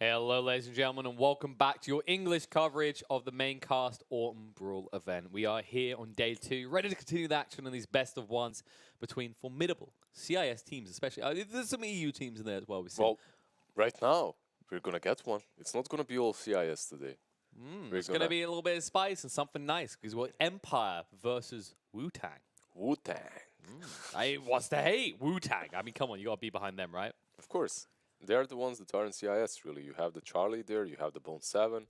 Hello, ladies and gentlemen, and welcome back to your English coverage of the Maincast Autumn Brawl event. We are here on day 2, ready to continue the action in these best of ones between formidable CIS teams, especially. There's some EU teams in there as well. Well, right now, we're going to get one. It's not going to be all CIS today. It's going to be a little bit of spice and something nice, because we're Empire versus Wu-Tang. Wu-Tang. What's the hate? Wu-Tang. I mean, come on, you got to be behind them, right? Of course. They are the ones that are in CIS, really. You have the Charlie there, you have the Bone 7.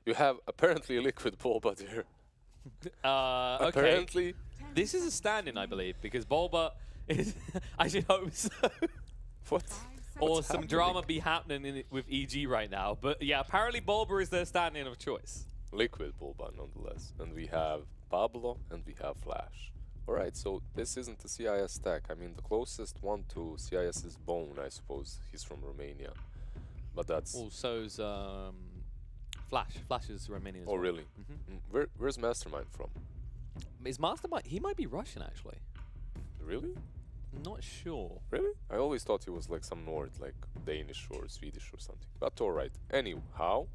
You have apparently a Liquid Bulba there. Okay. Apparently. This is a stand-in, I believe, because Bulba is... I should hope so. What? Or What's some happening? drama be happening with EG right now. But yeah, apparently Bulba is their stand-in of choice. Liquid Bulba, nonetheless. And we have Pablo and we have Flash. Alright, so this isn't a CIS stack. I mean, the closest one to CIS is Bone, I suppose. He's from Romania. But that's... Oh, so's Flash. Flash is Romanian as well. Oh, really? Where's Mastermind from? Is Mastermind... He might be Russian, actually. Really? Not sure. Really? I always thought he was like some Nord, like Danish or Swedish or something. But alright. Anyhow,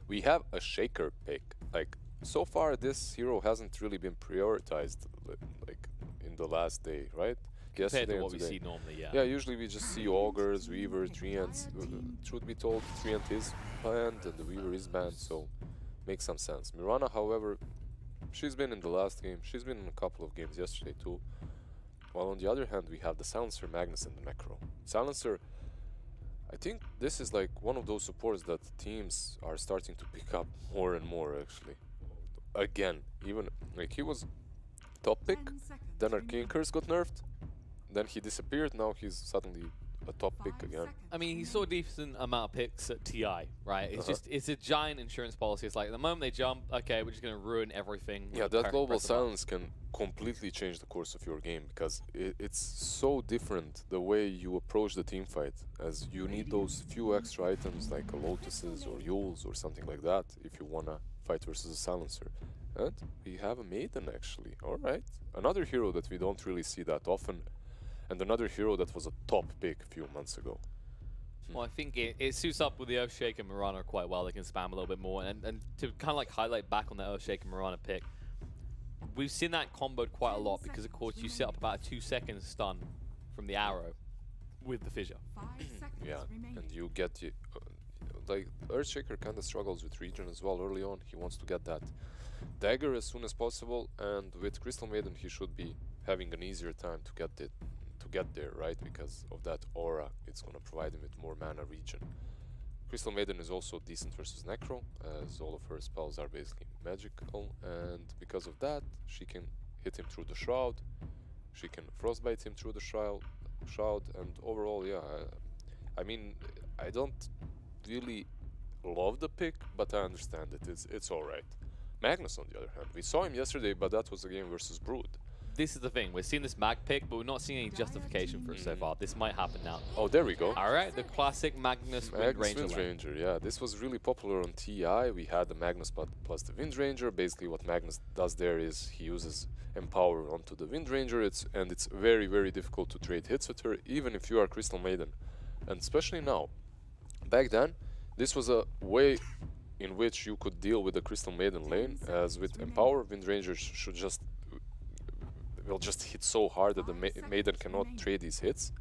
we have a Shaker pick. Like, so far this hero hasn't really been prioritized like in the last day, right? Compared to what we see normally, yeah. Yeah, usually we just see Augurs, Weaver, Treants. Truth be told, Treant is banned and the Weaver is banned, so makes some sense. Mirana, however, she's been in the last game. She's been in a couple of games yesterday too. While on the other hand, we have the Silencer, Magnus, and the Necro. Silencer, I think this is like one of those supports that teams are starting to pick up more and more, actually. Again, even like he was top pick, then Arcane Curse got nerfed, then he disappeared, now he's suddenly a top pick again. I mean, he saw a decent amount of picks at TI, right? It's just, it's a giant insurance policy. It's like, the moment they jump, okay, we're just going to ruin everything. Yeah, that global silence can completely change the course of your game, because it's so different the way you approach the team fight, as you need those few extra items like Lotuses or Yules or something like that if you want to fight versus a Silencer. And we have a Maiden, actually. Alright. Another hero that we don't really see that often, and another hero that was a top pick a few months ago. Well, I think it suits up with the Earthshaker and Mirana quite well. They can spam a little bit more. And to kind of like highlight back on the Earthshaker and Mirana pick, we've seen that comboed quite a lot because, of course, you set up about a 2-second stun from the arrow with the fissure. Yeah, and you get the... like, Earthshaker kind of struggles with region as well early on. He wants to get that dagger as soon as possible, and with Crystal Maiden he should be having an easier time to get it. Get there, right? Because of that aura, it's gonna provide him with more mana region. Crystal Maiden is also decent versus Necro, as all of her spells are basically magical, and because of that, she can hit him through the Shroud, she can Frostbite him through the Shroud, and overall, yeah, I mean, I don't really love the pick, but I understand it. It's alright. Magnus, on the other hand, we saw him yesterday, but that was a game versus Brood. This is the thing, we're seeing this mag pick, but we're not seeing any justification for it so far. This might happen now. Oh, there we go. Alright, the classic Magnus Wind Ranger. Yeah, this was really popular on TI. We had the Magnus plus the Wind Ranger. Basically what Magnus does there is he uses Empower onto the Wind Ranger, it's very, very difficult to trade hits with her, even if you are Crystal Maiden. And especially now. Back then, this was a way in which you could deal with the Crystal Maiden lane, as with Empower, Wind Ranger will just hit so hard that the Maiden cannot trade these hits.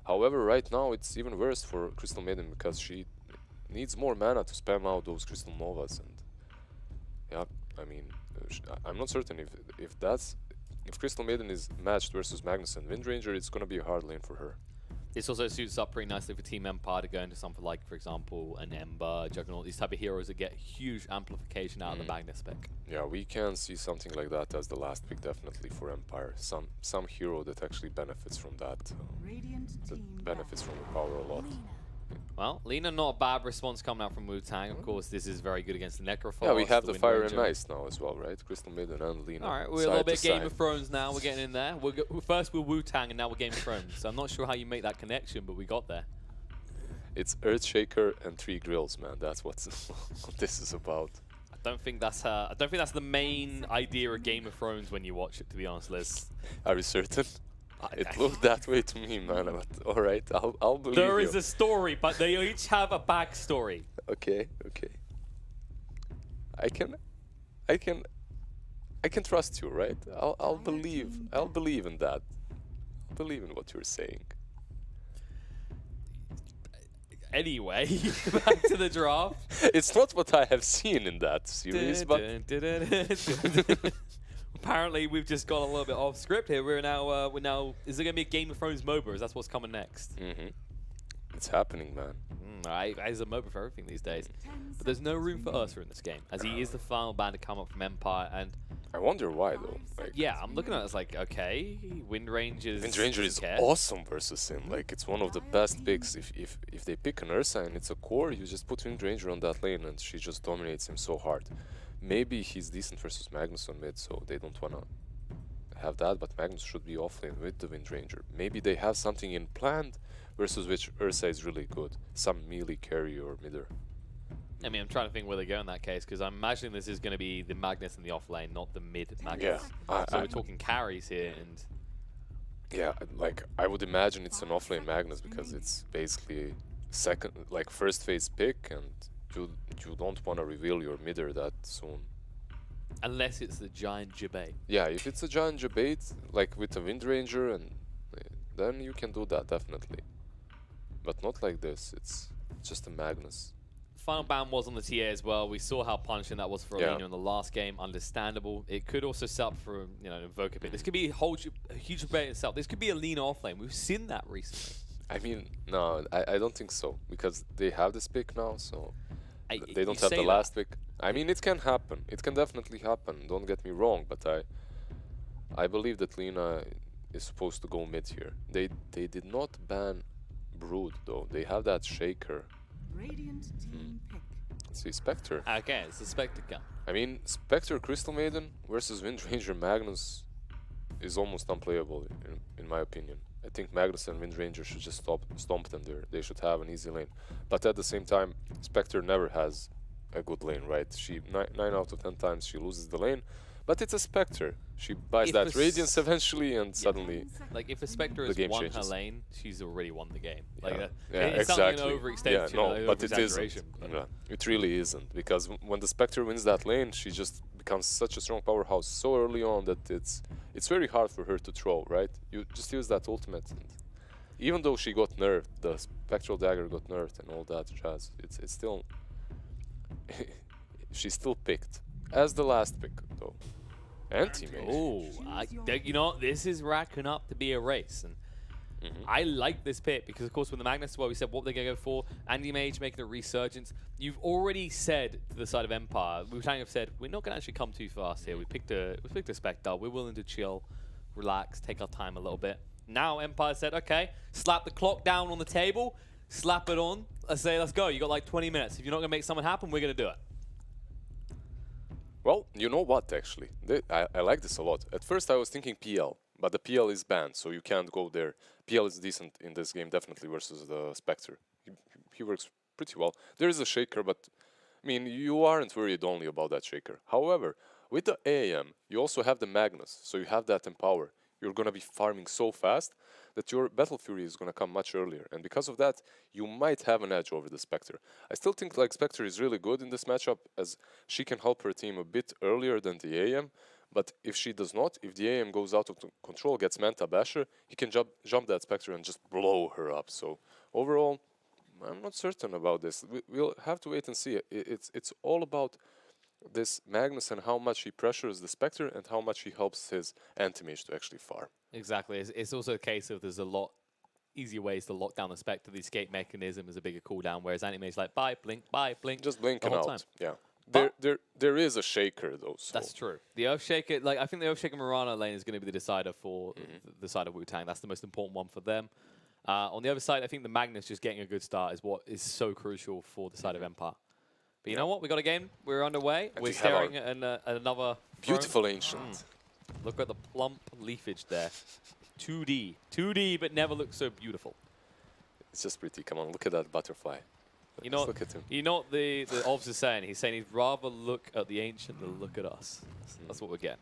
However, right now it's even worse for Crystal Maiden because she needs more mana to spam out those Crystal Novas, and yeah, I mean, I'm not certain if Crystal Maiden is matched versus Magnus and Wind Ranger, it's gonna be a hard lane for her. This also suits up pretty nicely for Team Empire to go into something like, for example, an Ember, Juggernaut, these type of heroes that get huge amplification out of the Magnus pick. Yeah, we can see something like that as the last pick definitely for Empire. Some hero that actually benefits from that, that benefits from the power a lot. Well, Lina, not a bad response coming out from Wu-Tang. Of course, this is very good against the Necrophos. Yeah, we have the Fire and Ice now as well, right? Crystal Maiden and Lina. Alright, we're a little bit Game of Thrones now. We're getting in there. First we're Wu-Tang and now we're Game of Thrones. So I'm not sure how you make that connection, but we got there. It's Earthshaker and 3 grills, man. That's what this is about. I don't think that's the main idea of Game of Thrones when you watch it, to be honest, Liz. Are you certain? It looked that way to me, man. But all right, I'll believe There you. is a story, but they each have a backstory. Okay, okay. I can trust you, right? I'll believe in that. I'll believe in what you're saying. Anyway, back to the draft. It's not what I have seen in that series, but Apparently, we've just gone a little bit off script here. We're now. Is there gonna be a Game of Thrones MOBA? Is that what's coming next? it's happening, man. There's a MOBA for everything these days. But there's no room for Ursa in this game, as he is the final band to come up from Empire. And I wonder why, though. Like, yeah, I'm looking at it as like, okay, Wind Rangers. Wind Ranger is awesome versus him. Like, it's one of the best picks. If they pick an Ursa and it's a core, you just put Wind Ranger on that lane and she just dominates him so hard. Maybe he's decent versus Magnus on mid, so they don't wanna have that, but Magnus should be offlane with the Wind Ranger. Maybe they have something in planned versus which Ursa is really good. Some melee carry or midder. I mean, I'm trying to think where they go in that case, because I'm imagining this is going to be the Magnus in the offlane, not the mid Magnus. Yeah. So we're talking carries here, and yeah, like I would imagine it's an offlane Magnus because it's basically first phase pick, and you don't want to reveal your midder that soon. unless it's the giant Jabate. Yeah, if it's a giant Jabate, like with a Wind Ranger, and then you can do that definitely. But not like this. It's just a Magnus. Final ban was on the TA as well. We saw how punishing that was for Yeah. Alina in the last game. Understandable. It could also set up for an Invoker pick. This could be a huge debate itself. This could be Alina offlane. We've seen that recently. I mean, no, I don't think so, because they have this pick now, so they don't have the last pick. I mean, it can happen. It can definitely happen. Don't get me wrong, but I believe that Lina is supposed to go mid here. They did not ban Brood though. They have that Shaker. Radiant team pick. Let's see, Spectre. Okay, it's the Spectre gun. I mean, Spectre Crystal Maiden versus Wind Ranger Magnus is almost unplayable in my opinion. I think Magnus and Wind Ranger should just stomp them there. They should have an easy lane. But at the same time, Spectre never has a good lane, right? She 9 out of 10 times she loses the lane. But it's a Spectre. She buys that Radiance eventually, and suddenly... Like, if a Spectre has won her lane, she's already won the game. Like, it's exactly. not an overextension, but it isn't. Yeah, it really isn't. Because when the Spectre wins that lane, she just becomes such a strong powerhouse so early on that it's very hard for her to throw, right? You just use that ultimate. And even though she got nerfed, the Spectral Dagger got nerfed and all that jazz, it's still... she's still picked. As the last pick, though. Anti-mage. Oh, this is racking up to be a race, and I like this pick because, of course, with the Magnus, well, we said what they're going to go for. Anti-mage making a resurgence. You've already said to the side of Empire, we kind of said we're not going to actually come too fast here. We picked a Spectre. We're willing to chill, relax, take our time a little bit. Now Empire said, okay, slap the clock down on the table, slap it on. Let's say, let's go. You got like 20 minutes. If you're not going to make something happen, we're going to do it. Well, you know what, actually? I like this a lot. At first I was thinking PL, but the PL is banned, so you can't go there. PL is decent in this game, definitely, versus the Spectre. He works pretty well. There is a Shaker, but, I mean, you aren't worried only about that Shaker. However, with the AAM, you also have the Magnus, so you have that Empower. You're going to be farming so fast that your Battle Fury is going to come much earlier. And because of that, you might have an edge over the Spectre. I still think like Spectre is really good in this matchup, as she can help her team a bit earlier than the AM. But if she does not, if the AM goes out of control, gets Manta Basher, he can jump that Spectre and just blow her up. So overall, I'm not certain about this. We'll have to wait and see. It's all about this Magnus and how much he pressures the Spectre and how much he helps his anti-mage to actually farm. Exactly. It's also a case of there's a lot easier ways to lock down the Spectre. The escape mechanism is a bigger cooldown, whereas anti-mage like bye, blink, just blinking out. Time. Yeah. But there is a Shaker though. So. That's true. The Earthshaker, like I think the Earthshaker Mirana lane is going to be the decider for the side of Wu-Tang. That's the most important one for them. On the other side, I think the Magnus just getting a good start is what is so crucial for the side of Empire. But you know what? We got a game. We're underway. We're staring at another beautiful throne. ancient. Look at the plump leafage there. 2D, but never looked so beautiful. It's just pretty. Come on, look at that butterfly. You know, look at him. You know what the Obs is saying? He's saying he'd rather look at the ancient than look at us. That's what we're getting.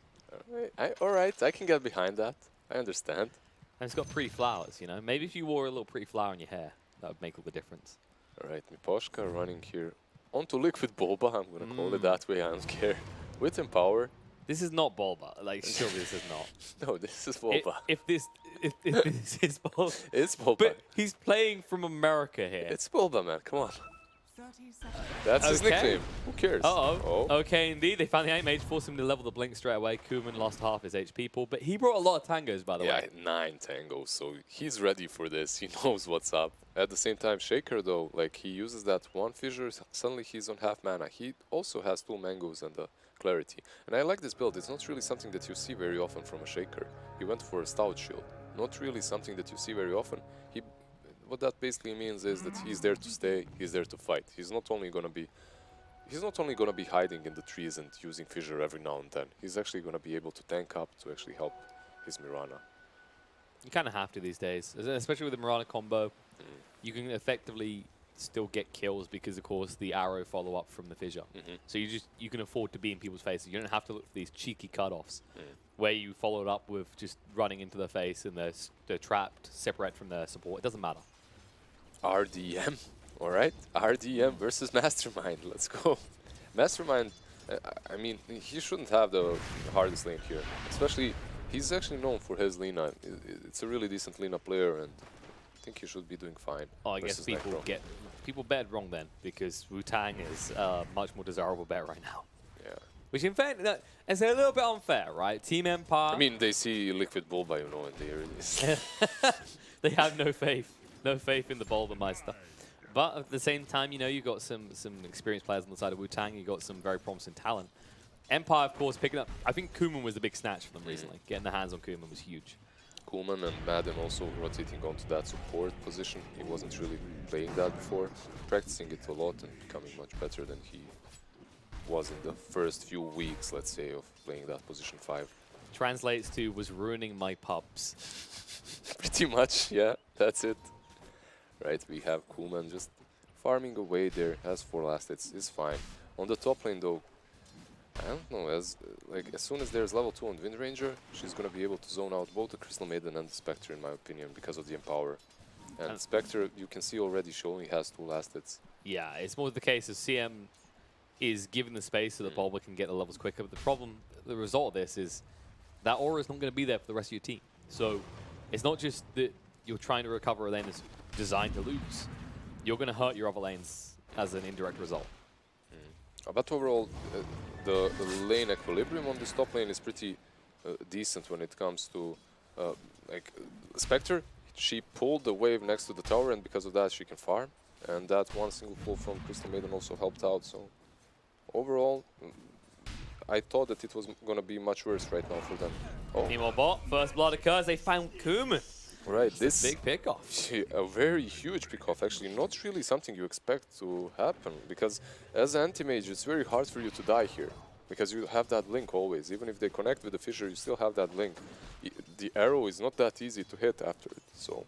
All right, I can get behind that. I understand. And it's got pretty flowers, you know? Maybe if you wore a little pretty flower in your hair, that would make all the difference. Alright, Miposhka running here onto Liquid Bulba, I'm gonna call it that way, I don't care. With Empower. This is not Bulba. Like, surely this is not. No, this is Bulba. If this is Bulba. It's Bulba. But he's playing from America here. It's Bulba, man, come on. 30 seconds. That's his Okay. nickname. Who cares? Uh-oh. Okay, indeed. They found the Ice Mage, forced him to level the Blink straight away. Kuman lost half his HP pool, but he brought a lot of tangos, by the Yeah, way. 9 tangos, so he's ready for this. He knows what's up. At the same time, Shaker, though, like, he uses that one fissure, suddenly he's on half mana. He also has 2 mangoes and a clarity. And I like this build. It's not really something that you see very often from a Shaker. He went for a stout shield. Not really something that you see very often. What that basically means is that he's there to stay, he's there to fight. He's not only gonna be hiding in the trees and using fissure every now and then. He's actually gonna be able to tank up to actually help his Mirana. You kind of have to these days, especially with the Mirana combo. You can effectively still get kills because, of course, the arrow follow-up from the fissure. So you can afford to be in people's faces. You don't have to look for these cheeky cutoffs where you follow it up with just running into their face and they're trapped, separate from their support. It doesn't matter. RDM, alright? RDM versus Mastermind, let's go. Mastermind, I mean, he shouldn't have the hardest lane here. Especially, he's actually known for his Lina. It's a really decent Lina player, and I think he should be doing fine. Oh, I guess people bet wrong then, because Wu-Tang is a much more desirable bet right now. Yeah. Which, in fact, it's a little bit unfair, right? Team Empire. I mean, they see Liquid Bulba, you know, and they really... They have no faith. No faith in the Bulbameister. But at the same time, you know, you've got some experienced players on the side of Wu-Tang. You've got some very promising talent. Empire, of course, picking up... I think Kuman was the big snatch for them recently. Getting their hands on Kuman was huge. Kuman and Madden also rotating onto that support position. He wasn't really playing that before. Practicing it a lot and becoming much better than he was in the first few weeks, let's say, of playing that position 5. Translates to, was ruining my pubs. Pretty much, yeah, that's it. Right, we have Kuman just farming away there, has 4 last hits, is fine. On the top lane though, I don't know, as soon as there's level 2 on Wind Ranger, she's gonna be able to zone out both the Crystal Maiden and the Spectre in my opinion, because of the Empower. And Spectre, you can see already she only has 2 last hits. Yeah, it's more the case of CM is given the space so that Bulba can get the levels quicker, but the problem, the result of this is that aura is not going to be there for the rest of your team. So it's not just that you're trying to recover a lane that's designed to lose. You're going to hurt your other lanes as an indirect result. But overall, the lane equilibrium on this top lane is pretty decent when it comes to like Spectre. She pulled the wave next to the tower, and because of that she can farm. And that one single pull from Crystal Maiden also helped out. So overall, I thought that it was going to be much worse right now for them. Oh. Meanwhile, bot, first blood occurs, they found Kuman. Right, this big pick-off. A very huge pick-off, actually. Not really something you expect to happen, because as an anti-mage, it's very hard for you to die here, because you have that blink always. Even if they connect with the fissure, you still have that blink. The arrow is not that easy to hit after it, so...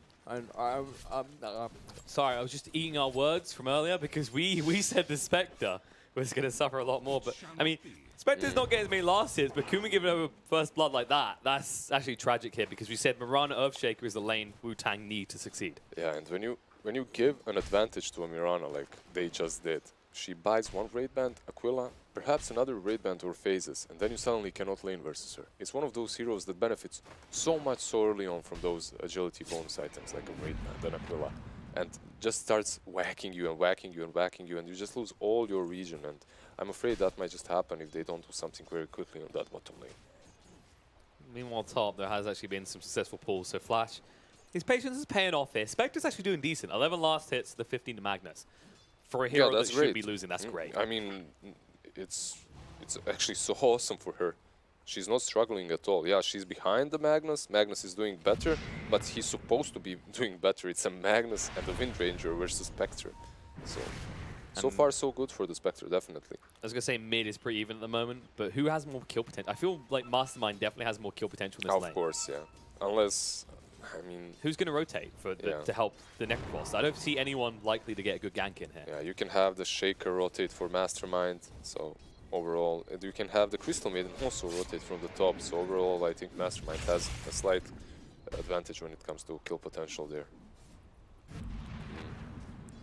Sorry, I was just eating our words from earlier, because we said the Spectre was going to suffer a lot more, but, I mean... Spectre's not getting as many last hits, but Kuman giving over first blood like that, that's actually tragic here, because we said Mirana Earthshaker is the lane Wu-Tang need to succeed. Yeah, and when you give an advantage to a Mirana like they just did, she buys one raid band, Aquila, perhaps another raid band or phases, and then you suddenly cannot lane versus her. It's one of those heroes that benefits so much so early on from those agility bonus items like a raid band and Aquila, and just starts whacking you and whacking you and whacking you, and you just lose all your region. And I'm afraid that might just happen if they don't do something very quickly on that bottom lane. Meanwhile, top, there has actually been some successful pulls. So Flash, his patience is paying off here. Spectre's actually doing decent. 11 last hits, the 15 to Magnus. For a hero that should be losing, that's great. I mean, it's actually so awesome for her. She's not struggling at all. Yeah, she's behind the Magnus. Magnus is doing better, but he's supposed to be doing better. It's a Magnus and a Wind Ranger versus Spectre. So far, so good for the Spectre, definitely. I was going to say mid is pretty even at the moment, but who has more kill potential? I feel like Mastermind definitely has more kill potential in this lane. Of course, yeah. Unless, I mean... Who's going to rotate to help the Necrophos? I don't see anyone likely to get a good gank in here. Yeah, you can have the Shaker rotate for Mastermind, so overall... And you can have the Crystal Maiden also rotate from the top, so overall I think Mastermind has a slight advantage when it comes to kill potential there.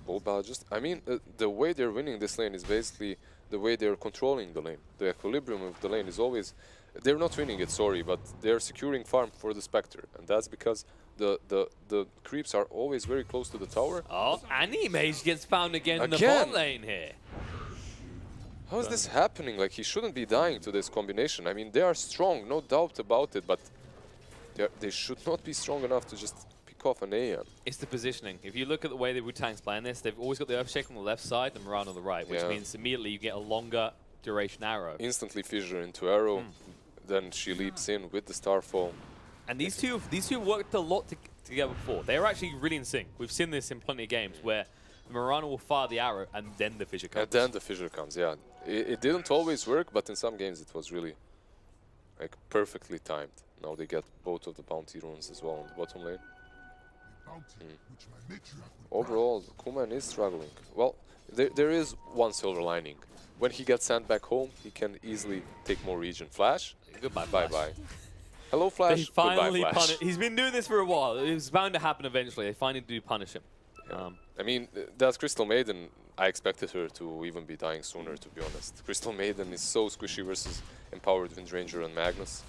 Boba just, I mean, the way they're winning this lane is basically the way they're controlling the lane. The equilibrium of the lane is always, they're not winning it, sorry, but they're securing farm for the Spectre, and that's because the creeps are always very close to the tower. Oh, Animage gets found again in the Again? bot lane here. How is this happening? Like, he shouldn't be dying to this combination. I mean, they are strong, no doubt about it, but they should not be strong enough to just pick off an AM. It's the positioning. If you look at the way the Wu-Tang's playing this, they've always got the Earthshake on the left side and Moran on the right, which means immediately you get a longer duration arrow. Instantly fissure into arrow, then she leaps in with the Starfall. And these two worked a lot together before. They're actually really in sync. We've seen this in plenty of games where Marana will fire the arrow and then the fissure comes. And then the fissure comes, yeah. It didn't always work, but in some games it was really like perfectly timed. Now they get both of the bounty runes as well on the bottom lane. Overall, Kuman is struggling. Well, there is one silver lining. When he gets sent back home, he can easily take more region. Flash? Goodbye, Bye-bye. Hello, Flash. They finally Goodbye, Flash. He's been doing this for a while. It was bound to happen eventually. They finally do punish him. Yeah. I mean, that Crystal Maiden, I expected her to even be dying sooner, to be honest. Crystal Maiden is so squishy versus Empowered Windranger and Magnus.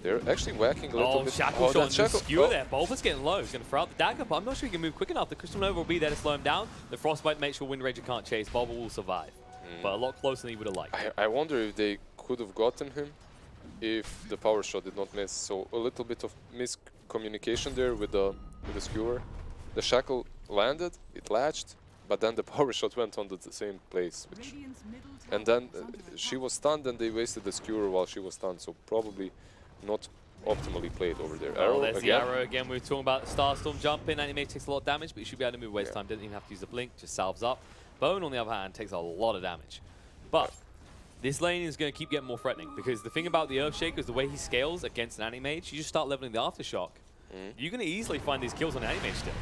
They're actually whacking a little bit. Shackle shot and the skewer there. Bulba's getting low. He's going to throw out the dagger, but I'm not sure he can move quick enough. The Crystal Nova will be there to slow him down. The Frostbite makes sure Windranger can't chase. Bulba will survive, but a lot closer than he would have liked. I wonder if they could have gotten him if the power shot did not miss. So a little bit of miscommunication there with the skewer. The shackle landed, it latched, but then the power shot went on the same place. And then she was stunned and they wasted the skewer while she was stunned. So probably not optimally played over there. Arrow there's again. the arrow again. We were talking about Starstorm jumping. Animate takes a lot of damage, but he should be able to move waste time. Didn't even have to use the blink, just salves up. Bone, on the other hand, takes a lot of damage. But this lane is going to keep getting more threatening because the thing about the Earthshaker is the way he scales against an Animage, you just start leveling the Aftershock. You're going to easily find these kills on Animage still.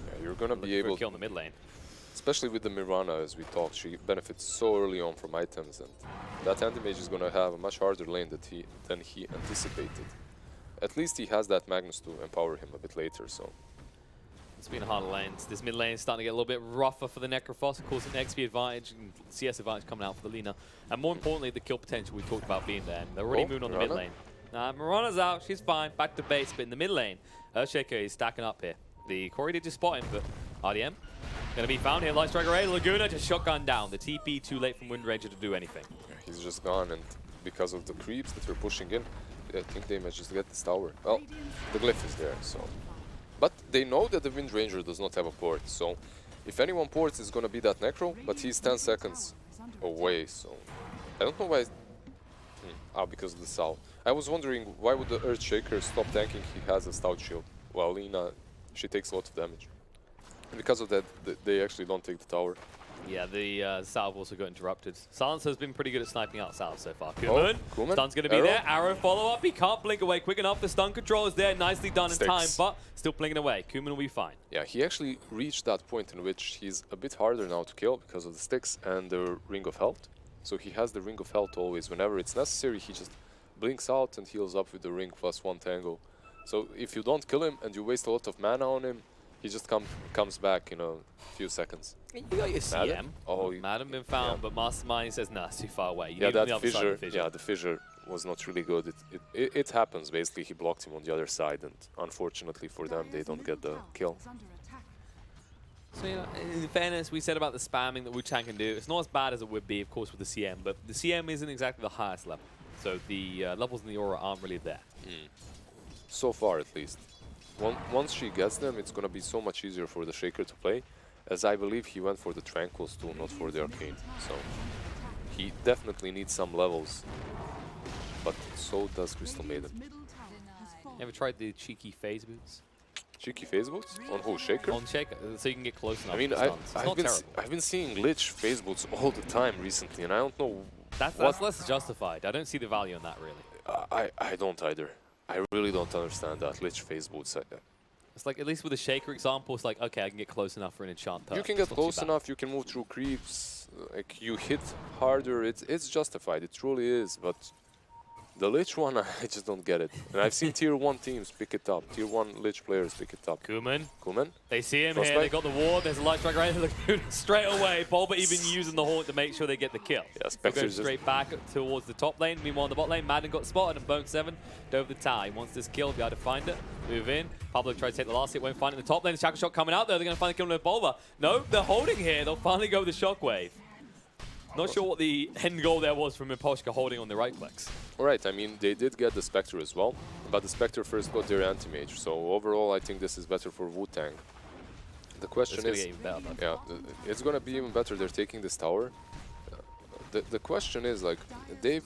Yeah, you're going to be able to kill in the mid lane. Especially with the Mirana, as we talked, she benefits so early on from items, and that Anti-Mage is going to have a much harder lane than he anticipated. At least he has that Magnus to empower him a bit later, so... It's been a harder lane. This mid lane is starting to get a little bit rougher for the Necrophos. Of course, an XP advantage and CS advantage coming out for the Lina. And more importantly, the kill potential we talked about being there. And they're already moving on the mid lane. Nah, Mirana's out. She's fine. Back to base. But in the mid lane, Earthshaker is stacking up here. The Corey did just spot him, but RDM going to be found here. Light Strike Array, Laguna just shotgun down. The TP too late from Windranger to do anything. Yeah, he's just gone, and because of the creeps that we're pushing in, I think they managed to get this tower. Well, the glyph is there, so... But they know that the Windranger does not have a port, so if anyone ports, it's going to be that Necro, but he's 10 seconds away, so... I don't know why... because of the Sal. I was wondering, why would the Earthshaker stop tanking? He has a Stout Shield, while Lina, she takes a lot of damage. And because of that, they actually don't take the tower. Yeah, the Salve also got interrupted. Silencer's been pretty good at sniping out Salve so far. Kuman, Stun's going to be there. Arrow follow-up. He can't blink away quick enough. The stun control is there. Nicely done in time, but still blinking away. Kuman will be fine. Yeah, he actually reached that point in which he's a bit harder now to kill because of the sticks and the Ring of Health. So he has the Ring of Health always. Whenever it's necessary, he just blinks out and heals up with the Ring +1 Tango. So if you don't kill him and you waste a lot of mana on him, he just comes back in a few seconds. You got your CM. Madden? Oh, Madden been found, but Mastermind he says, nah, it's too far away. You yeah, need on the that other side fissure, of the fissure. yeah, the fissure was not really good. It happens, basically. He blocked him on the other side, and unfortunately for them, they don't get the kill. So, you know, in fairness, we said about the spamming that Wu-Tang can do. It's not as bad as it would be, of course, with the CM, but the CM isn't exactly the highest level. So the levels in the aura aren't really there. So far, at least. Once she gets them, it's going to be so much easier for the Shaker to play, as I believe he went for the Tranquils too, not for the Arcane. So he definitely needs some levels, but so does Crystal Maiden. Ever tried the cheeky phase boots? Cheeky phase boots? On who? Shaker? On Shaker, so you can get close enough. I mean, to stuns. I've been seeing glitch phase boots all the time recently, and I don't know. That's less justified. I don't see the value in that really. I don't either. I really don't understand that glitch phase boots. It's like, at least with the Shaker example, it's like, okay, I can get close enough for an enchant turret. You can get close enough, you can move through creeps, like you hit harder, it's justified, it truly is, but The Lich one, I just don't get it. And I've seen tier 1 teams pick it up. Tier 1 Lich players pick it up. Kuman. They see him Frostbite. here. They got the ward. There's a light strike right in the Lagoon straight away. Bulba even using the Haunt to make sure they get the kill. Yeah, Going Spectre's straight back towards the top lane. Meanwhile, in the bot lane, Madden got spotted and Bone 7 dove the tower. He wants this kill, be able to find it. Move in. Pablo tries to take the last hit, won't find it in the top lane. The Shackle Shot coming out there. They're going to find the kill with Bulba. No, they're holding here. They'll finally go with the Shockwave. Not sure what the end goal there was from Imposhka holding on the right flex. Alright, I mean, they did get the Spectre as well, but the Spectre first got their anti-mage, so overall I think this is better for Wu-Tang. The question is... yeah, it's gonna be even better. They're taking this tower. The question is, like, they've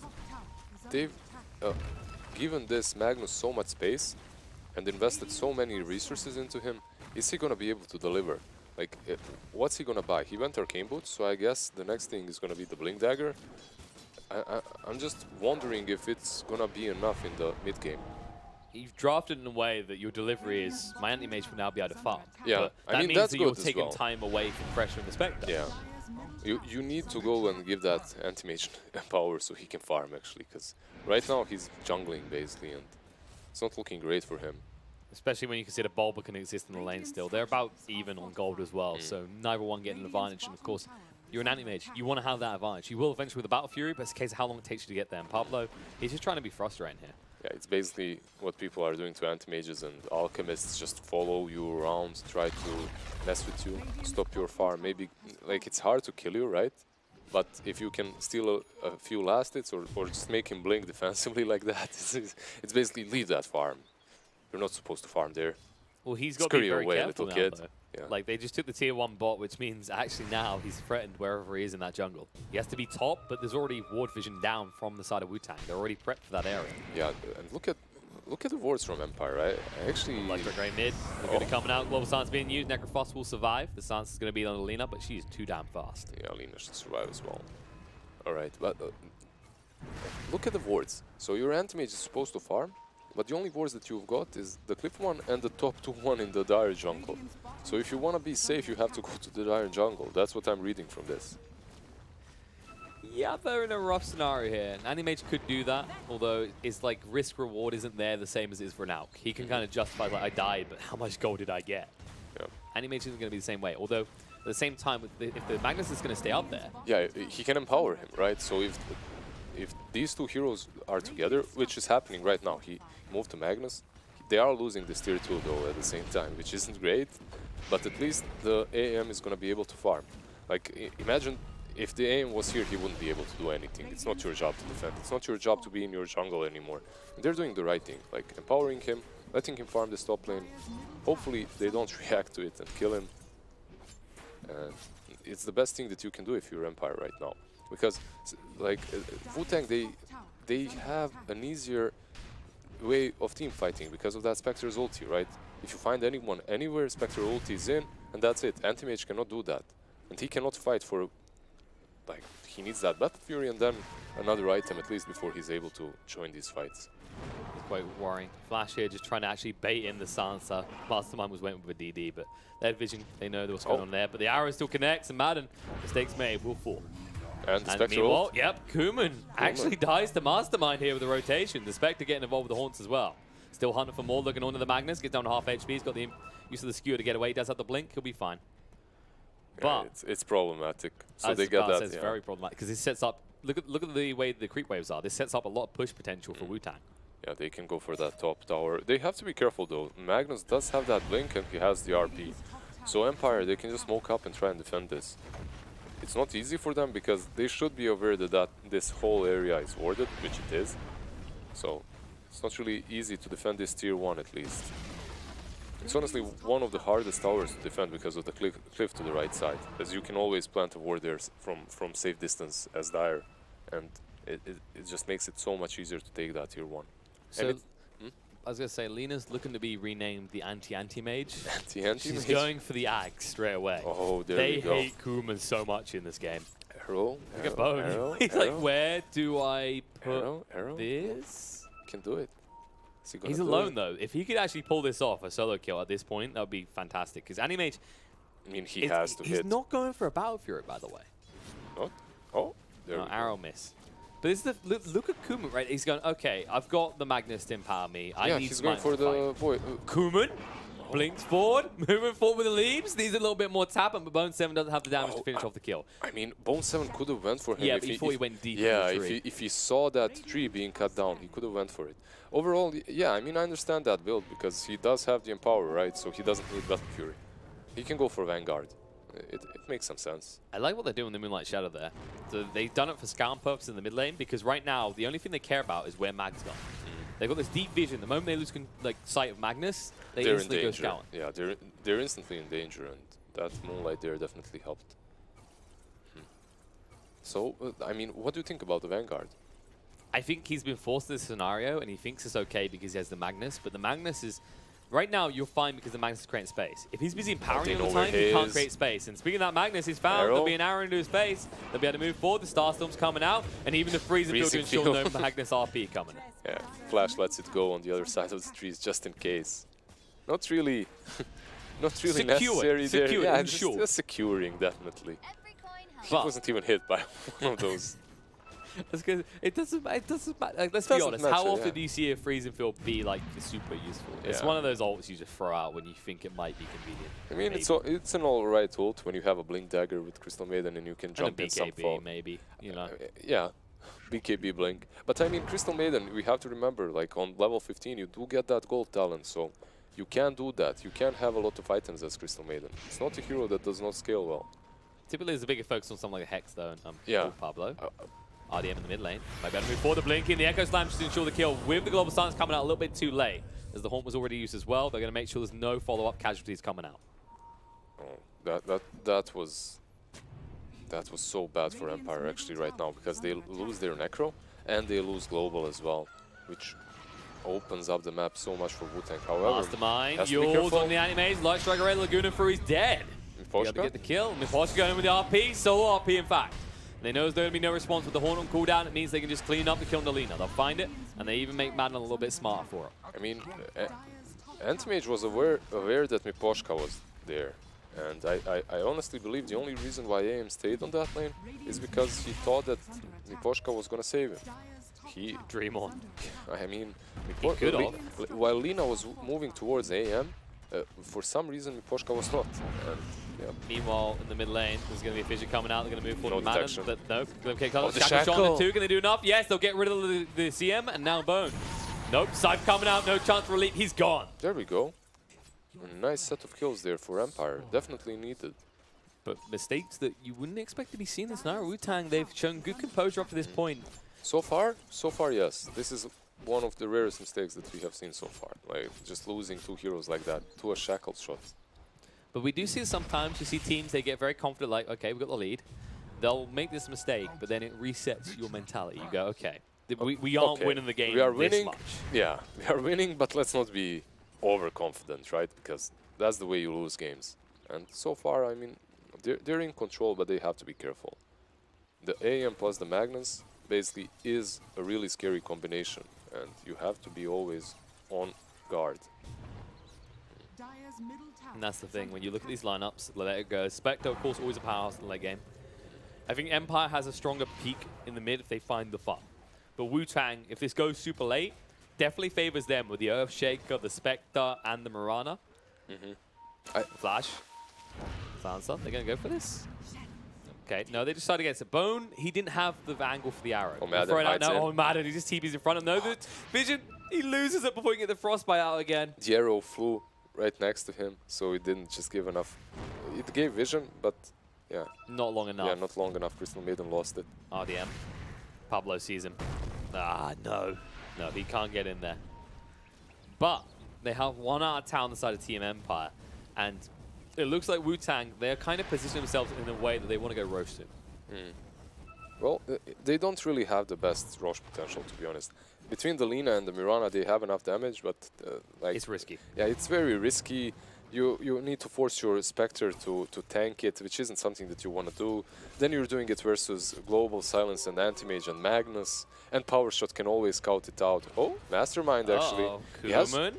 given this Magnus so much space and invested so many resources into him. Is he gonna be able to deliver? Like, what's he gonna buy? He went Arcane Boots, so I guess the next thing is gonna be the Blink Dagger. I'm just wondering if it's gonna be enough in the mid game. You've drafted in a way that your delivery is my anti-mage will now be able to farm. Yeah, but I that mean means that's that good you're as taking well. time away from pressure and the Spectre. Yeah, you need to go and give that anti-mage power so he can farm actually, because right now he's jungling basically and it's not looking great for him. Especially when you consider Bulba can exist in the lane still. They're about even on gold as well, so neither one getting an advantage. And of course, you're an anti-mage. You want to have that advantage. You will eventually with the Battle Fury, but it's a case of how long it takes you to get there. And Pablo, he's just trying to be frustrating here. Yeah, it's basically what people are doing to anti-mages and alchemists. Just follow you around, try to mess with you, stop your farm. Maybe, like, it's hard to kill you, right? But if you can steal a few last hits or just make him blink defensively like that, it's basically leave that farm. You're not supposed to farm there. Well, he's got to be very careful now, though. Yeah. Like, they just took the tier 1 bot, which means actually now he's threatened wherever he is in that jungle. He has to be top, but there's already ward vision down from the side of Wu-Tang. They're already prepped for that area. Yeah, and look at the wards from Empire, right? I actually... Electric Ray mid. They're going to come out. Global Silence being used. Necrophos will survive. The Silence is going to be on Lina, but she's too damn fast. Yeah, Lina should survive as well. Alright, but look at the wards. So your anti-mage is supposed to farm, but the only wards that you've got is the Cliff one and the top 2-1 in the Dire jungle. So if you want to be safe, you have to go to the Dire jungle. That's what I'm reading from this. Yeah, they're in a rough scenario here. An anti-mage could do that, although it's like risk-reward isn't there the same as it is for an Alk. He can kind of justify, like, I died, but how much gold did I get? Yeah. Anti-mage isn't going to be the same way, although at the same time, if the Magnus is going to stay up there... Yeah, he can empower him, right? So if these two heroes are together, which is happening right now, he moved to Magnus. They are losing this tier 2 though at the same time, which isn't great, but at least the AM is going to be able to farm. Like, imagine if the AM was here, he wouldn't be able to do anything. It's not your job to defend. It's not your job to be in your jungle anymore. And they're doing the right thing, like empowering him, letting him farm this top lane. Hopefully they don't react to it and kill him. It's the best thing that you can do if you're Empire right now. Because, like, Wu-Tang, they have an easier way of team fighting because of that Spectre's ulti, right? If you find anyone anywhere, Spectre ulti is in, and that's it. Anti-Mage cannot do that. And he cannot fight for, like, he needs that Battle Fury and then another item at least before he's able to join these fights. It's quite worrying. Flash here just trying to actually bait in the Sansa. Mastermind was waiting with a DD, but their vision, they know what's going on there. But the arrow still connects, and Madden, mistakes made, will fall. And the And Spectre meanwhile, ult. yep, Kuman actually dies to Mastermind here with the rotation. The Spectre getting involved with the Haunts as well. Still hunting for more, looking onto the Magnus, gets down to half HP. He's got the use of the skewer to get away. He does have the blink, he'll be fine. Yeah, But it's problematic. So as they get that. It's very problematic because this sets up. Look at the way the creep waves are. This sets up a lot of push potential for Wu-Tang. Yeah, they can go for that top tower. They have to be careful though. Magnus does have that blink and he has the RP. So Empire, they can just smoke up and try and defend this. It's not easy for them because they should be aware that this whole area is warded, which it is. So it's not really easy to defend this tier 1 at least. It's honestly one of the hardest towers to defend because of the cliff to the right side, as you can always plant a ward there from safe distance as Dire, and it just makes it so much easier to take that tier 1. So I was going to say, Lina's looking to be renamed the Anti-Mage. Anti-Mage? She's going for the Ag straight away. Oh, there they we go. hate Kuman so much in this game. Arrow, Look at Bone. He's like, where do I put this? Can do it. He's alone though. If he could actually pull this off, a solo kill at this point, that would be fantastic. Because Anti-Mage, I mean, he has to hit. He's not going for a Battle Fury, by the way. Not? Oh, there we go. Arrow miss. But this is the look at Kuman, right? He's going, okay, I've got the Magnus to empower me. I need he's going for the boy. Kuman blinks forward, moving forward with the leaves. Needs a little bit more tap, but Bone 7 doesn't have the damage to finish off the kill. I mean, Bone 7 could have went for him. Yeah, before he went deep. Yeah, in the tree. if he saw that tree being cut down, he could have went for it. Overall, yeah, I mean, I understand that build because he does have the Empower, right? So he doesn't need Battle Fury. He can go for Vanguard. It makes some sense. I like what they're doing with the Moonlight Shadow there. So they've done it for scout purposes in the mid lane because right now the only thing they care about is where Mag's gone. They've got this deep vision. The moment they lose sight of Magnus, they They're instantly in go danger. scouting. Yeah, they're instantly in danger, and that Moonlight there definitely helped. So, I mean, what do you think about the Vanguard? I think he's been forced to this scenario and he thinks it's okay because he has the Magnus, but the Magnus is... Right now, you're fine because the Magnus is creating space. If he's busy empowering all the time, he can't create space. And speaking of that Magnus, he's found there'll be an arrow into his face. They'll be able to move forward. The Starstorm's coming out, and even the freezing field to ensure no Magnus RP coming. Yeah, Flash lets it go on the other side of the trees just in case. Not really, necessary there. Yeah, just securing definitely. He wasn't even hit by one of those. It doesn't matter. Let's be honest. How often do you see a freezing field be like super useful? Yeah. It's one of those ults you just throw out when you think it might be convenient. I mean, it's an alright ult when you have a Blink Dagger with Crystal Maiden and you can jump in some fall. Maybe, you know. Yeah, BKB Blink. But I mean, Crystal Maiden, we have to remember, like on level 15, you do get that gold talent, so you can do that. You can have a lot of items as Crystal Maiden. It's not a hero that does not scale well. Typically, there's a bigger focus on something like a Hex, though, and Pablo. RDM in the mid lane. Might be able to move forward the blink in. The Echo Slam just to ensure the kill with the Global Stance coming out a little bit too late. As the Haunt was already used as well. They're going to make sure there's no follow-up casualties coming out. Oh, that was so bad for Empire actually right now because they lose their Necro and they lose Global as well, which opens up the map so much for Wu-Tang. However, Mastermind, yours on the animes. Light Striker Red Laguna for he's dead. You have to get the kill. Miposhka going in with the RP, solo RP in fact. They know there's going to be no response with the Horn on cooldown. It means they can just clean up the kill on Nalina. They'll find it, and they even make Madden a little bit smarter for it. I mean, Antimage was aware that Miposhka was there. And I honestly believe the only reason why AM stayed on that lane is because he thought that Miposhka was going to save him. He dream on. I mean, while Lina was moving towards AM, for some reason Miposhka was not. And, yeah. Meanwhile, in the mid lane, there's going to be a fissure coming out. They're going to move forward to Madden. But no, Shackle. Can they do enough? Yes, they'll get rid of the CM, and now Bone. Nope, Scythe coming out, no chance for relief. He's gone. There we go. A nice set of kills there for Empire. Definitely needed. But mistakes that you wouldn't expect to be seen in Snarl Wu-Tang. They've shown good composure up to this point. So far, yes. This is one of the rarest mistakes that we have seen so far. Like, just losing two heroes like that to a shackled shot. But we do see sometimes, you see teams, they get very confident, like, okay, we've got the lead. They'll make this mistake, but then it resets your mentality. You go, okay, we aren't winning the game. We are winning. Much. Yeah, we are winning, but let's not be overconfident, right? Because that's the way you lose games. And so far, I mean, they're in control, but they have to be careful. The AM plus the Magnus basically is a really scary combination, and you have to be always on guard. And that's the thing, when you look at these lineups, let it go. Spectre, of course, always a powerhouse in the late game. I think Empire has a stronger peak in the mid if they find the farm. But Wu-Tang, if this goes super late, definitely favors them with the Earthshaker, the Spectre, and the Mirana. Flash. Sansa, they're going to go for this? Okay, no, they decided against it. Bone, he didn't have the angle for the arrow. Oh, Madden he just TP's in front of him. No, the Vision, he loses it before he can get the Frostbite out again. The arrow flew right next to him, so it didn't just give enough. It gave vision, but yeah. Not long enough. Yeah, not long enough. Crystal Maiden lost it. RDM. Pablo sees him. Ah, no. No, he can't get in there. But they have one out of town on the side of Team Empire. And it looks like Wu-Tang, they're kind of positioning themselves in a way that they want to go roasted. Well, they don't really have the best Roche potential, to be honest. Between the Lina and the Mirana, they have enough damage, but like it's risky. Yeah, it's very risky. You need to force your Spectre to tank it, which isn't something that you want to do. Then you're doing it versus Global, Silence, and Anti-Mage and Magnus. And Power Shot can always scout it out. Oh, Mastermind actually. Kuman.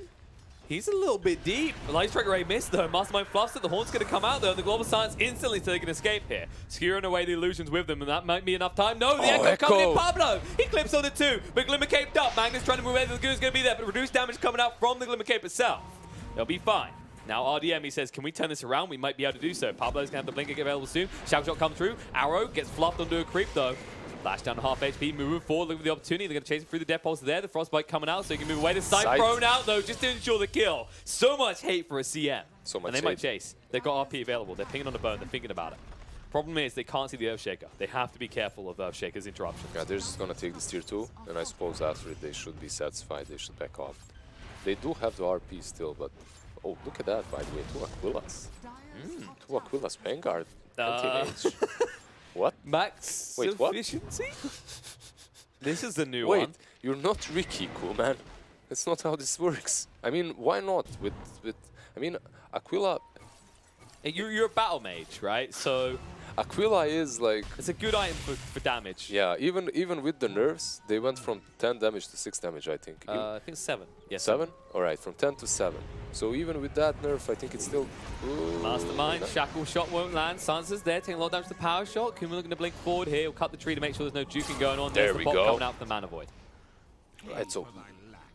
He's a little bit deep. Light Strike Ray missed though. Mastermind fluffs it. The Horn's going to come out though. The Global Silence instantly so they can escape here. Skewering away the illusions with them, and that might be enough time. No, the Echo coming in. Pablo! He clips on the 2, but Glimmer caped up. Magnus trying to move away. The Lagoon's going to be there, but reduced damage coming out from the Glimmer cape itself. They'll be fine. Now RDM, he says, can we turn this around? We might be able to do so. Pablo's going to have the Blinker available soon. Shout Shot comes through. Arrow gets fluffed onto a creep though. Flash down to half HP, moving forward, looking for the opportunity. They're going to chase him through the Death Pulse there. The Frostbite coming out, so he can move away. The Sight prone out, though, just to ensure the kill. So much hate for a CM. So much and they hate. might chase. They've got RP available. They're pinging on the bone. They're thinking about it. Problem is, they can't see the Earthshaker. They have to be careful of Earthshaker's interruptions. Yeah, they're just going to take this tier 2, and I suppose after it, they should be satisfied. They should back off. They do have the RP still, but... Oh, look at that, by the way. 2 Aquilas. 2 Aquilas Vanguard. Anti-mage. What? Max Wait, what? efficiency? This is the new one. Wait, you're not Ricky, cool man. That's not how this works. I mean, why not? I mean, Aquila... You're a battle mage, right? So Aquila is like... it's a good item for damage. Yeah, even with the nerfs, they went from 10 damage to 6 damage, I think. I think 7. Yes, 7? Alright, from 10 to 7. So even with that nerf, I think it's still... Ooh, Mastermind, no. Shackle shot won't land. Silencer's there, taking a lot of damage to the power shot. Kuma looking to blink forward here. He'll cut the tree to make sure there's no juking going on. There There's we the pop go. coming out from the Mana Void. Right, so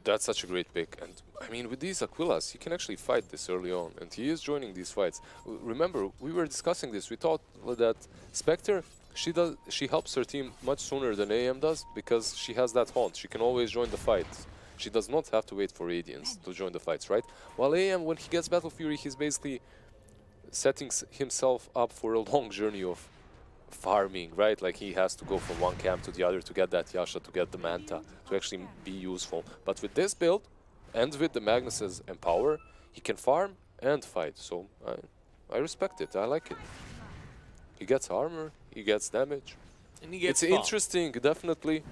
that's such a great pick. And I mean, with these Aquilas, he can actually fight this early on. And he is joining these fights. Remember, we were discussing this. We thought that Spectre, she helps her team much sooner than AM does because she has that haunt. She can always join the fights. She does not have to wait for Radiance to join the fights, right? While AM, when he gets Battle Fury, he's basically setting himself up for a long journey of farming, right? Like he has to go from one camp to the other to get that Yasha, to get the Manta, to actually be useful. But with this build, and with the Magnus's Empower, he can farm and fight. So I respect it, I like it. He gets armor, he gets damage. And he gets It's far. interesting, definitely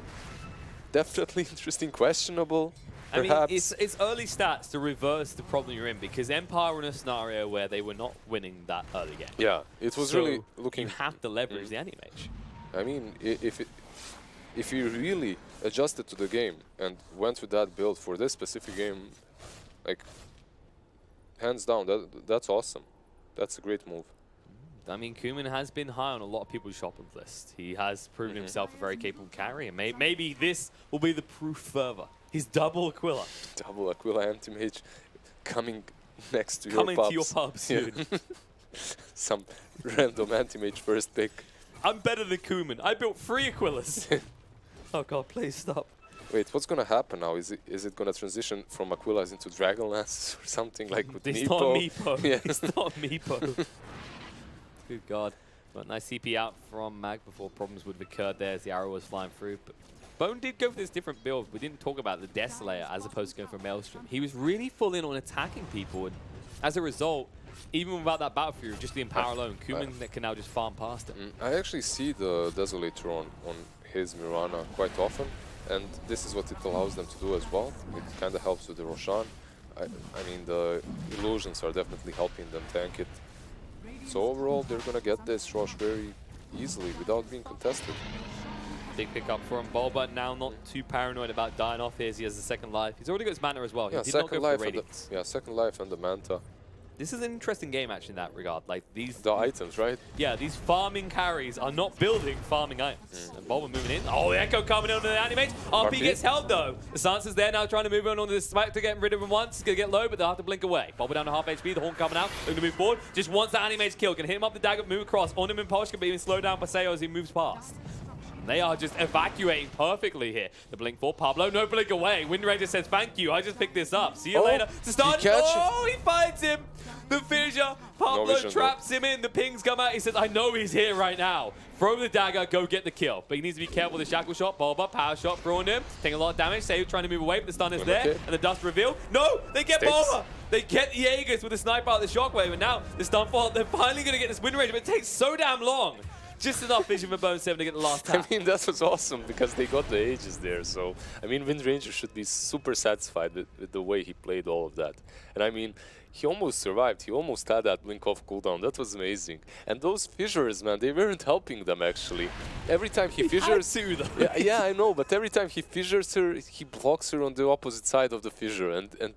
interesting, questionable, I mean, perhaps. it's early stats to reverse the problem you're in because Empire were in a scenario where they were not winning that early game. Yeah, it was So really looking... you have to leverage the anti-mage. I mean, if you really adjusted to the game and went with that build for this specific game, like, hands down, that's awesome. That's a great move. I mean, Kuman has been high on a lot of people's shopping list. He has proven himself a very capable carry, and maybe this will be the proof further. He's double Aquila. Double Aquila anti-mage coming next to Coming your pubs. to your pub soon. Yeah. Some random anti-mage first pick. I'm better than Kuman. I built 3 Aquilas. Oh god, please stop. Wait, what's gonna happen now? Is it gonna transition from Aquilas into Dragonlance or something like with It's Meepo? not Meepo. Yeah. It's not Meepo. Good god. But nice CP out from Mag before problems would have occurred there as the arrow was flying through. But Bone did go for this different build. We didn't talk about the Desolator as opposed to going for Maelstrom. He was really full in on attacking people, and as a result, even without that Battle Fury, just the Empower alone, Kuman can now just farm past it. I actually see the Desolator on his Mirana quite often, and this is what it allows them to do as well. It kind of helps with the Roshan. I mean, the illusions are definitely helping them tank it. So overall, they're gonna get this Rosh very easily without being contested. Big pickup from Bulba, now not too paranoid about dying off here as he has the second life. He's already got his mana as well. Yeah, He did not go second for life the and Radiance. second life and the Manta. This is an interesting game actually in that regard. Like these, The items, right? yeah, these farming carries are not building farming items. And Bulba moving in. Oh, the Echo coming in on the animate. RP gets held though. The Sansa's there now trying to move on the Spike to get rid of him once. He's gonna get low, but they'll have to blink away. Bulba down to half HP. The Horn coming out. Looking to move forward. Just wants that animate's kill. Can hit him up the dagger, move across. On him Impulse can be even slow down Paseo as he moves past. They are just evacuating perfectly here. The blink for Pablo. No blink away. Wind Ranger says, thank you. I just picked this up. See you later. To start. Oh, he finds him. The fissure. Pablo vision, traps him in. The pings come out. He says, I know he's here right now. Throw the dagger. Go get the kill. But he needs to be careful with the shackle shot. Bulba, power shot, throwing him. Taking a lot of damage. Save trying to move away, but the stun is there. And the dust reveal. No, they get Bulba. They get the Jaegers with the sniper out the shockwave. And now the stun fall. They're finally going to get this Wind Ranger, but it takes so damn long. Just enough vision for Bone 7 to get the last tap. I mean, that was awesome because they got the ages there. So, I mean, Wind Ranger should be super satisfied with the way he played all of that. And I mean, he almost survived. He almost had that blink off cooldown. That was amazing. And those fissures, man, they weren't helping them actually. Every time he fissures... Had to, though. yeah, I know, but every time he fissures her, he blocks her on the opposite side of the fissure. And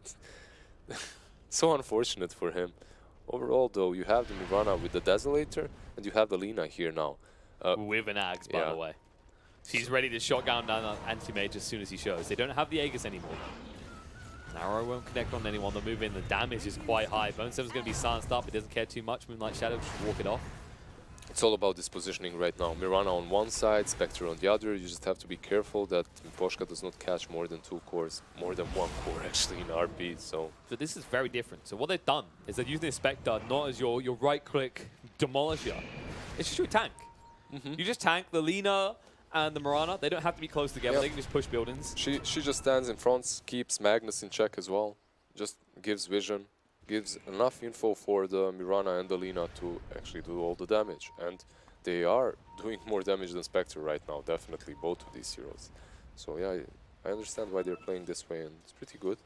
So unfortunate for him. Overall, though, you have the Mirana with the Desolator, and you have the Lina here now. With an Axe, by yeah. the way. She's ready to shotgun down on Anti-Mage as soon as he shows. They don't have the Aegis anymore. Arrow won't connect on anyone. They'll move in. The damage is quite high. Bone Seven's going to be silenced up. He doesn't care too much. Moonlight Shadow, just walk it off. It's all about this positioning right now. Mirana on one side, Spectre on the other. You just have to be careful that Miposhka does not catch more than 2 cores, more than 1 core actually in RP. So this is very different. So what they've done is they're using the Spectre not as your right-click demolisher. It's just your tank. You just tank the Lina and the Mirana. They don't have to be close together. They can just push buildings. She just stands in front, keeps Magnus in check as well. Just gives vision. Gives enough info for the Mirana and the Lina to actually do all the damage. And they are doing more damage than Spectre right now, definitely, both of these heroes. So yeah, I understand why they're playing this way, and it's pretty good.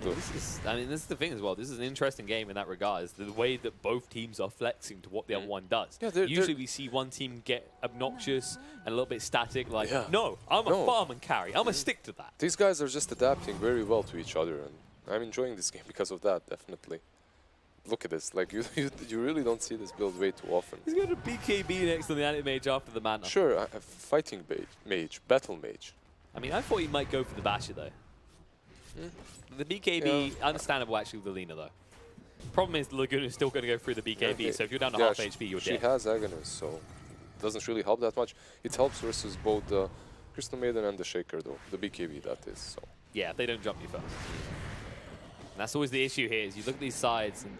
This is the thing as well. This is an interesting game in that regard. Is the way that both teams are flexing to what the other one does. Yeah, usually we see one team get obnoxious and a little bit static, like, Yeah. no, I'm a farm and carry. I'm going to stick to that. These guys are just adapting very well to each other, and I'm enjoying this game because of that, definitely. Look at this, like you really don't see this build way too often. He's got a BKB next to the Anti-Mage after the mana. Sure, a fighting mage, battle mage. I mean, I thought he might go for the Basher though. The BKB, understandable actually with the Lina though. Problem is Laguna is still going to go through the BKB, so if you're down to half HP, you're she dead. She has Aghanis, so it doesn't really help that much. It helps versus both the Crystal Maiden and the Shaker though, the BKB that is. So yeah, if they don't jump you first. And that's always the issue here, is you look at these sides and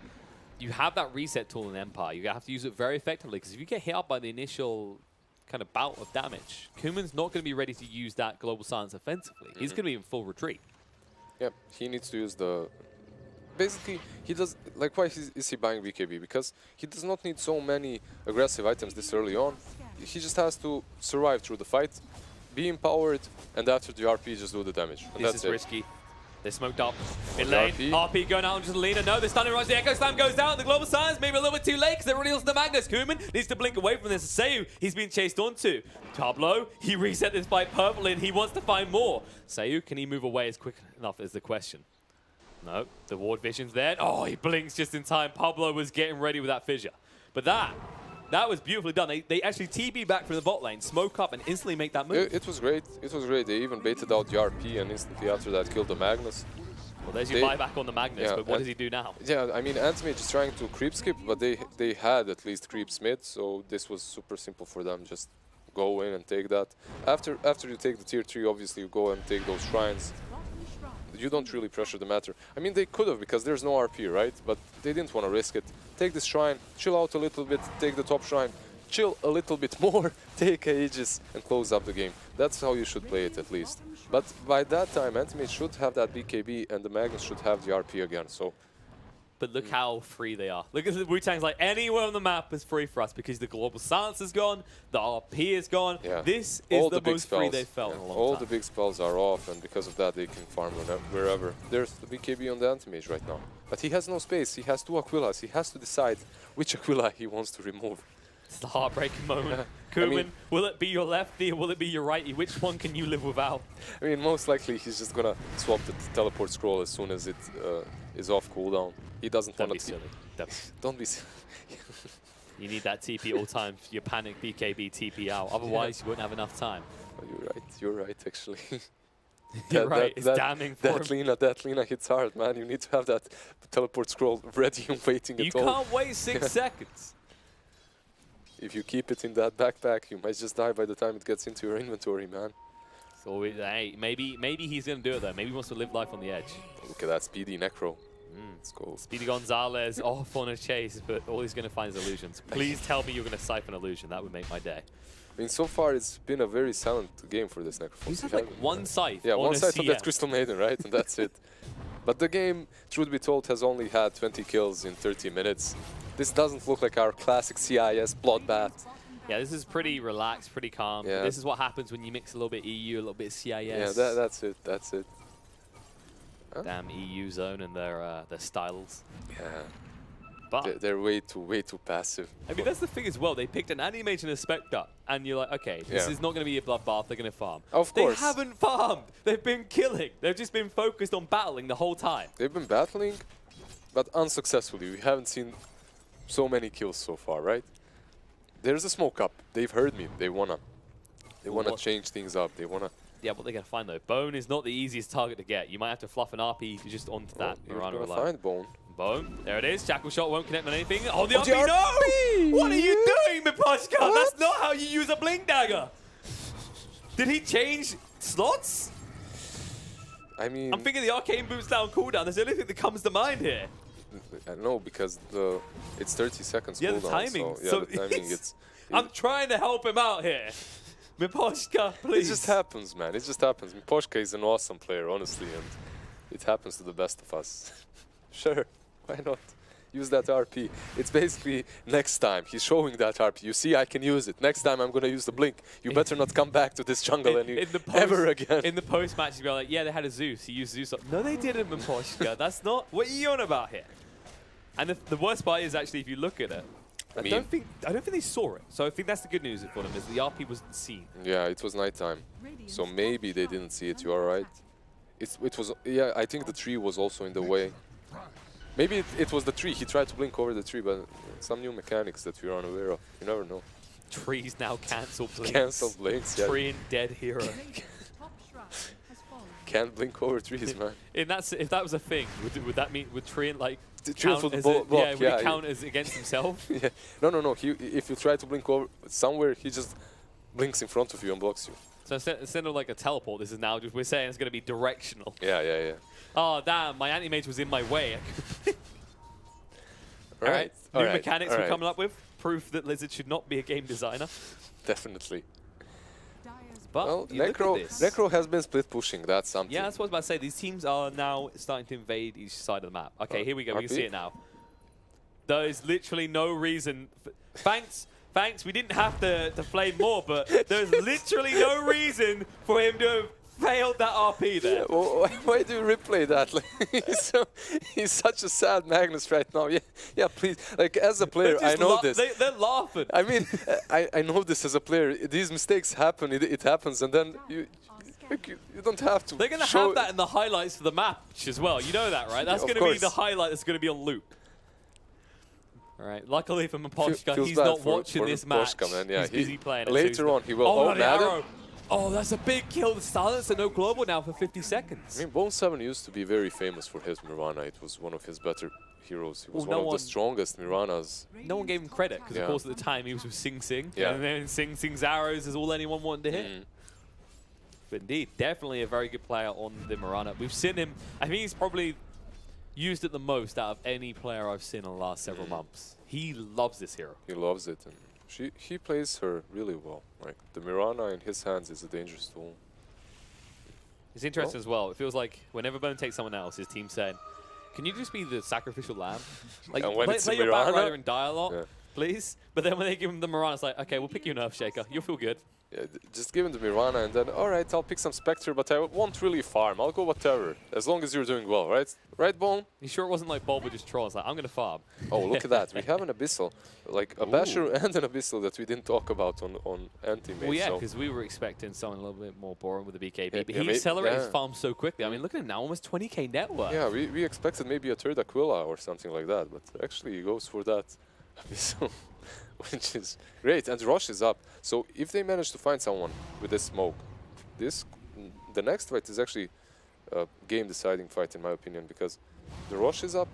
you have that reset tool in Empire. You have to use it very effectively, because if you get hit up by the initial kind of bout of damage, Kuman's not going to be ready to use that Global Silence offensively. He's going to be in full retreat. yeah, he needs to use the... Basically, he does... Like, why is he buying BKB? Because he does not need so many aggressive items this early on. He just has to survive through the fight, be empowered, and after the RP, just do the damage. And This that's is it. risky. They're smoked up. In lane, RP going out onto the Lina. No, they're stunning rush. The Echo Slam goes down. The Global Silence maybe a little bit too late because they're already onto the Magnus. Kuman needs to blink away from this. Sayu, he's being chased onto. Tableau, he reset this fight perfectly and he wants to find more. Sayu, can he move away as quick enough is the question. No, the ward vision's there. Oh, he blinks just in time. Pablo was getting ready with that fissure. But that was beautifully done. They actually TB back from the bot lane, smoke up, and instantly make that move. It was great. It was great. They even baited out the RP and instantly after that killed the Magnus. Well, there's your buyback on the Magnus, but what does he do now? Yeah, I mean, Anti-Mage is trying to creep skip, but they had at least creeps mid, so this was super simple for them. Just go in and take that. After you take the tier 3, obviously you go and take those shrines. You don't really pressure the matter. I mean, they could have because there's no RP, right? But they didn't want to risk it. Take this shrine, chill out a little bit, take the top shrine, chill a little bit more, take Aegis, and close up the game. That's how you should play it, at least. But by that time, Anti-Mage should have that BKB, and the Magnus should have the RP again, so... But look how free they are. Look at the Wu-Tang's like, anywhere on the map is free for us because the Global Silence is gone, the RP is gone. Yeah. This is the most free they've felt in a long all time. the big spells are off, and because of that, they can farm wherever. There's the BKB on the Anti-Mage right now. But he has no space. He has 2 Aquillas. He has to decide which Aquila he wants to remove. It's the heartbreaking moment. Kuman, will it be your lefty or will it be your righty? Which one can you live without? I mean, most likely he's just gonna swap the teleport scroll as soon as it is off cooldown. He doesn't want to... Don't be silly. Don't be silly. You need that TP all time for your panic BKB TP out. Otherwise, you wouldn't have enough time. Oh, you're right, actually. You're right, it's damning for him. That Lina hits hard, man. You need to have that teleport scroll ready and waiting at all. You can't wait 6 seconds. If you keep it in that backpack, you might just die by the time it gets into your inventory, man. So, hey, maybe he's going to do it, though. Maybe he wants to live life on the edge. Look at that speedy Necro. Let's go. Speedy Gonzalez off on a chase, but all he's going to find is illusions. Please tell me you're going to siphon illusion. That would make my day. I mean, so far it's been a very silent game for this Necrophos. He's had like one scythe. Yeah, on one a scythe on that CM. Crystal Maiden, right? And that's it. But the game, truth be told, has only had 20 kills in 30 minutes. This doesn't look like our classic CIS bloodbath. Yeah, this is pretty relaxed, pretty calm. Yeah. This is what happens when you mix a little bit EU, a little bit CIS. Yeah, that's it. That's it. Huh? Damn EU zone and their styles. Yeah. But They're way too passive. I mean, that's the thing as well. They picked an Animate and a Spectre, and you're like, okay, this is not going to be a bloodbath. They're going to farm. Of course. They haven't farmed. They've been killing. They've just been focused on battling the whole time. They've been battling, but unsuccessfully. We haven't seen so many kills so far, right? There's a smoke up. They've heard me. They wanna change things up. They wanna. Yeah, what they're going to find though, Bone is not the easiest target to get. You might have to fluff an RP just onto that. You're Mirana gonna alone. find Bone. Bone, there it is. Shackle shot won't connect on anything. Oh, the Oh, RP, the RP! no! What are you doing, Miposhka? What? That's not how you use a blink dagger. Did he change slots? I mean, I'm thinking the arcane boot's down cooldown. That's the only thing that comes to mind here. I know because it's 30 seconds Yeah, the cooldown. timing. So, yeah, So the timing. I'm trying to help him out here. Miposhka, please. It just happens, man. It just happens. Miposhka is an awesome player, honestly, and it happens to the best of us. Sure, why not? Use that RP. It's basically next time. He's showing that RP. You see, I can use it. Next time I'm going to use the blink. You better not come back to this jungle ever again. In the post-match, you'd be like, yeah, they had a Zeus. He used Zeus. No, they didn't, Miposhka. That's not... What are you on about here? And the worst part is actually, if you look at it, I don't think they saw it. So I think that's the good news for them, is the RP wasn't seen. Yeah, it was nighttime. So maybe they didn't see it. You are right. It was... Yeah, I think the tree was also in the way. Maybe it was the tree. He tried to blink over the tree, but some new mechanics that we're unaware of. You never know. Trees now cancel blinks. Cancel blinks, yeah. Tree and dead hero. Top shrine has fallen. Can't blink over trees, man. If that was a thing, would that mean would Treant like The Treant count would as block, would yeah, he count as against himself? Yeah. No. If you try to blink over somewhere, he just blinks in front of you and blocks you. So instead of like a teleport, this is now just we're saying it's going to be directional. Yeah. Oh damn, my anti-mage was in my way. All right. New mechanics we're coming up with. Proof that Lizard should not be a game designer. Definitely. Dyer's But Well, you look at this. Necro has been split pushing. That's something. Yeah, that's what I was about to say. These teams are now starting to invade each side of the map. Okay, here we go. We can RP? see it now. There is literally no reason. Thanks, we didn't have to flame more, but there's literally no reason for him to have failed that RP there. Well, why do you replay that? Like, he's such a sad Magnus right now. Yeah, please. Like, as a player, I know this. They're laughing. I mean, I know this as a player. These mistakes happen. It happens, and then you don't have to. They're going to have that in the highlights of the match as well. You know that, right? That's going to be the highlight that's going to be on loop. All right. Luckily for Miposhka, he's not watching this match. Man. Yeah, he's busy playing it. Later on, he will. Oh, Madden. arrow. Oh, that's a big kill. The silence and no global now for 50 seconds. I mean, Bone 7 used to be very famous for his Mirana. It was one of his better heroes. He was one of the strongest Miranas. No one gave him credit because, of course, at the time he was with Sing Sing. Yeah. And then Sing Sing's arrows is all anyone wanted to hit. But indeed, definitely a very good player on the Mirana. We've seen him. I think he's probably used it the most out of any player I've seen in the last several months. He loves this hero. He loves it. And he plays her really well. Like, the Mirana in his hands is a dangerous tool. It's interesting as well. It feels like whenever Bone takes someone else, his team said, can you just be the sacrificial lamb? Like, And when it's play a your Mirana? Batrider and die a lot, please. But then when they give him the Mirana, it's like, okay, we'll pick you an Earthshaker. You'll feel good. Yeah, just give him the Mirana and then, alright, I'll pick some Spectre, but I won't really farm. I'll go whatever, as long as you're doing well, right? Right, Bone? You sure it wasn't like Bulba just trolls? Like, I'm going to farm. Oh, look at that. We have an Abyssal. Like, a Basher and an Abyssal that we didn't talk about on anti-mage. Well, yeah, so. because we were expecting someone a little bit more boring with the BKB. Yeah, But he accelerated his farm so quickly. I mean, look at him now, almost 20k net worth. Yeah, we expected maybe a third Aquila or something like that, but actually he goes for that Abyssal. Which is great, and Rosh is up. So if they manage to find someone with this smoke, the next fight is actually a game-deciding fight in my opinion, because the Rosh is up,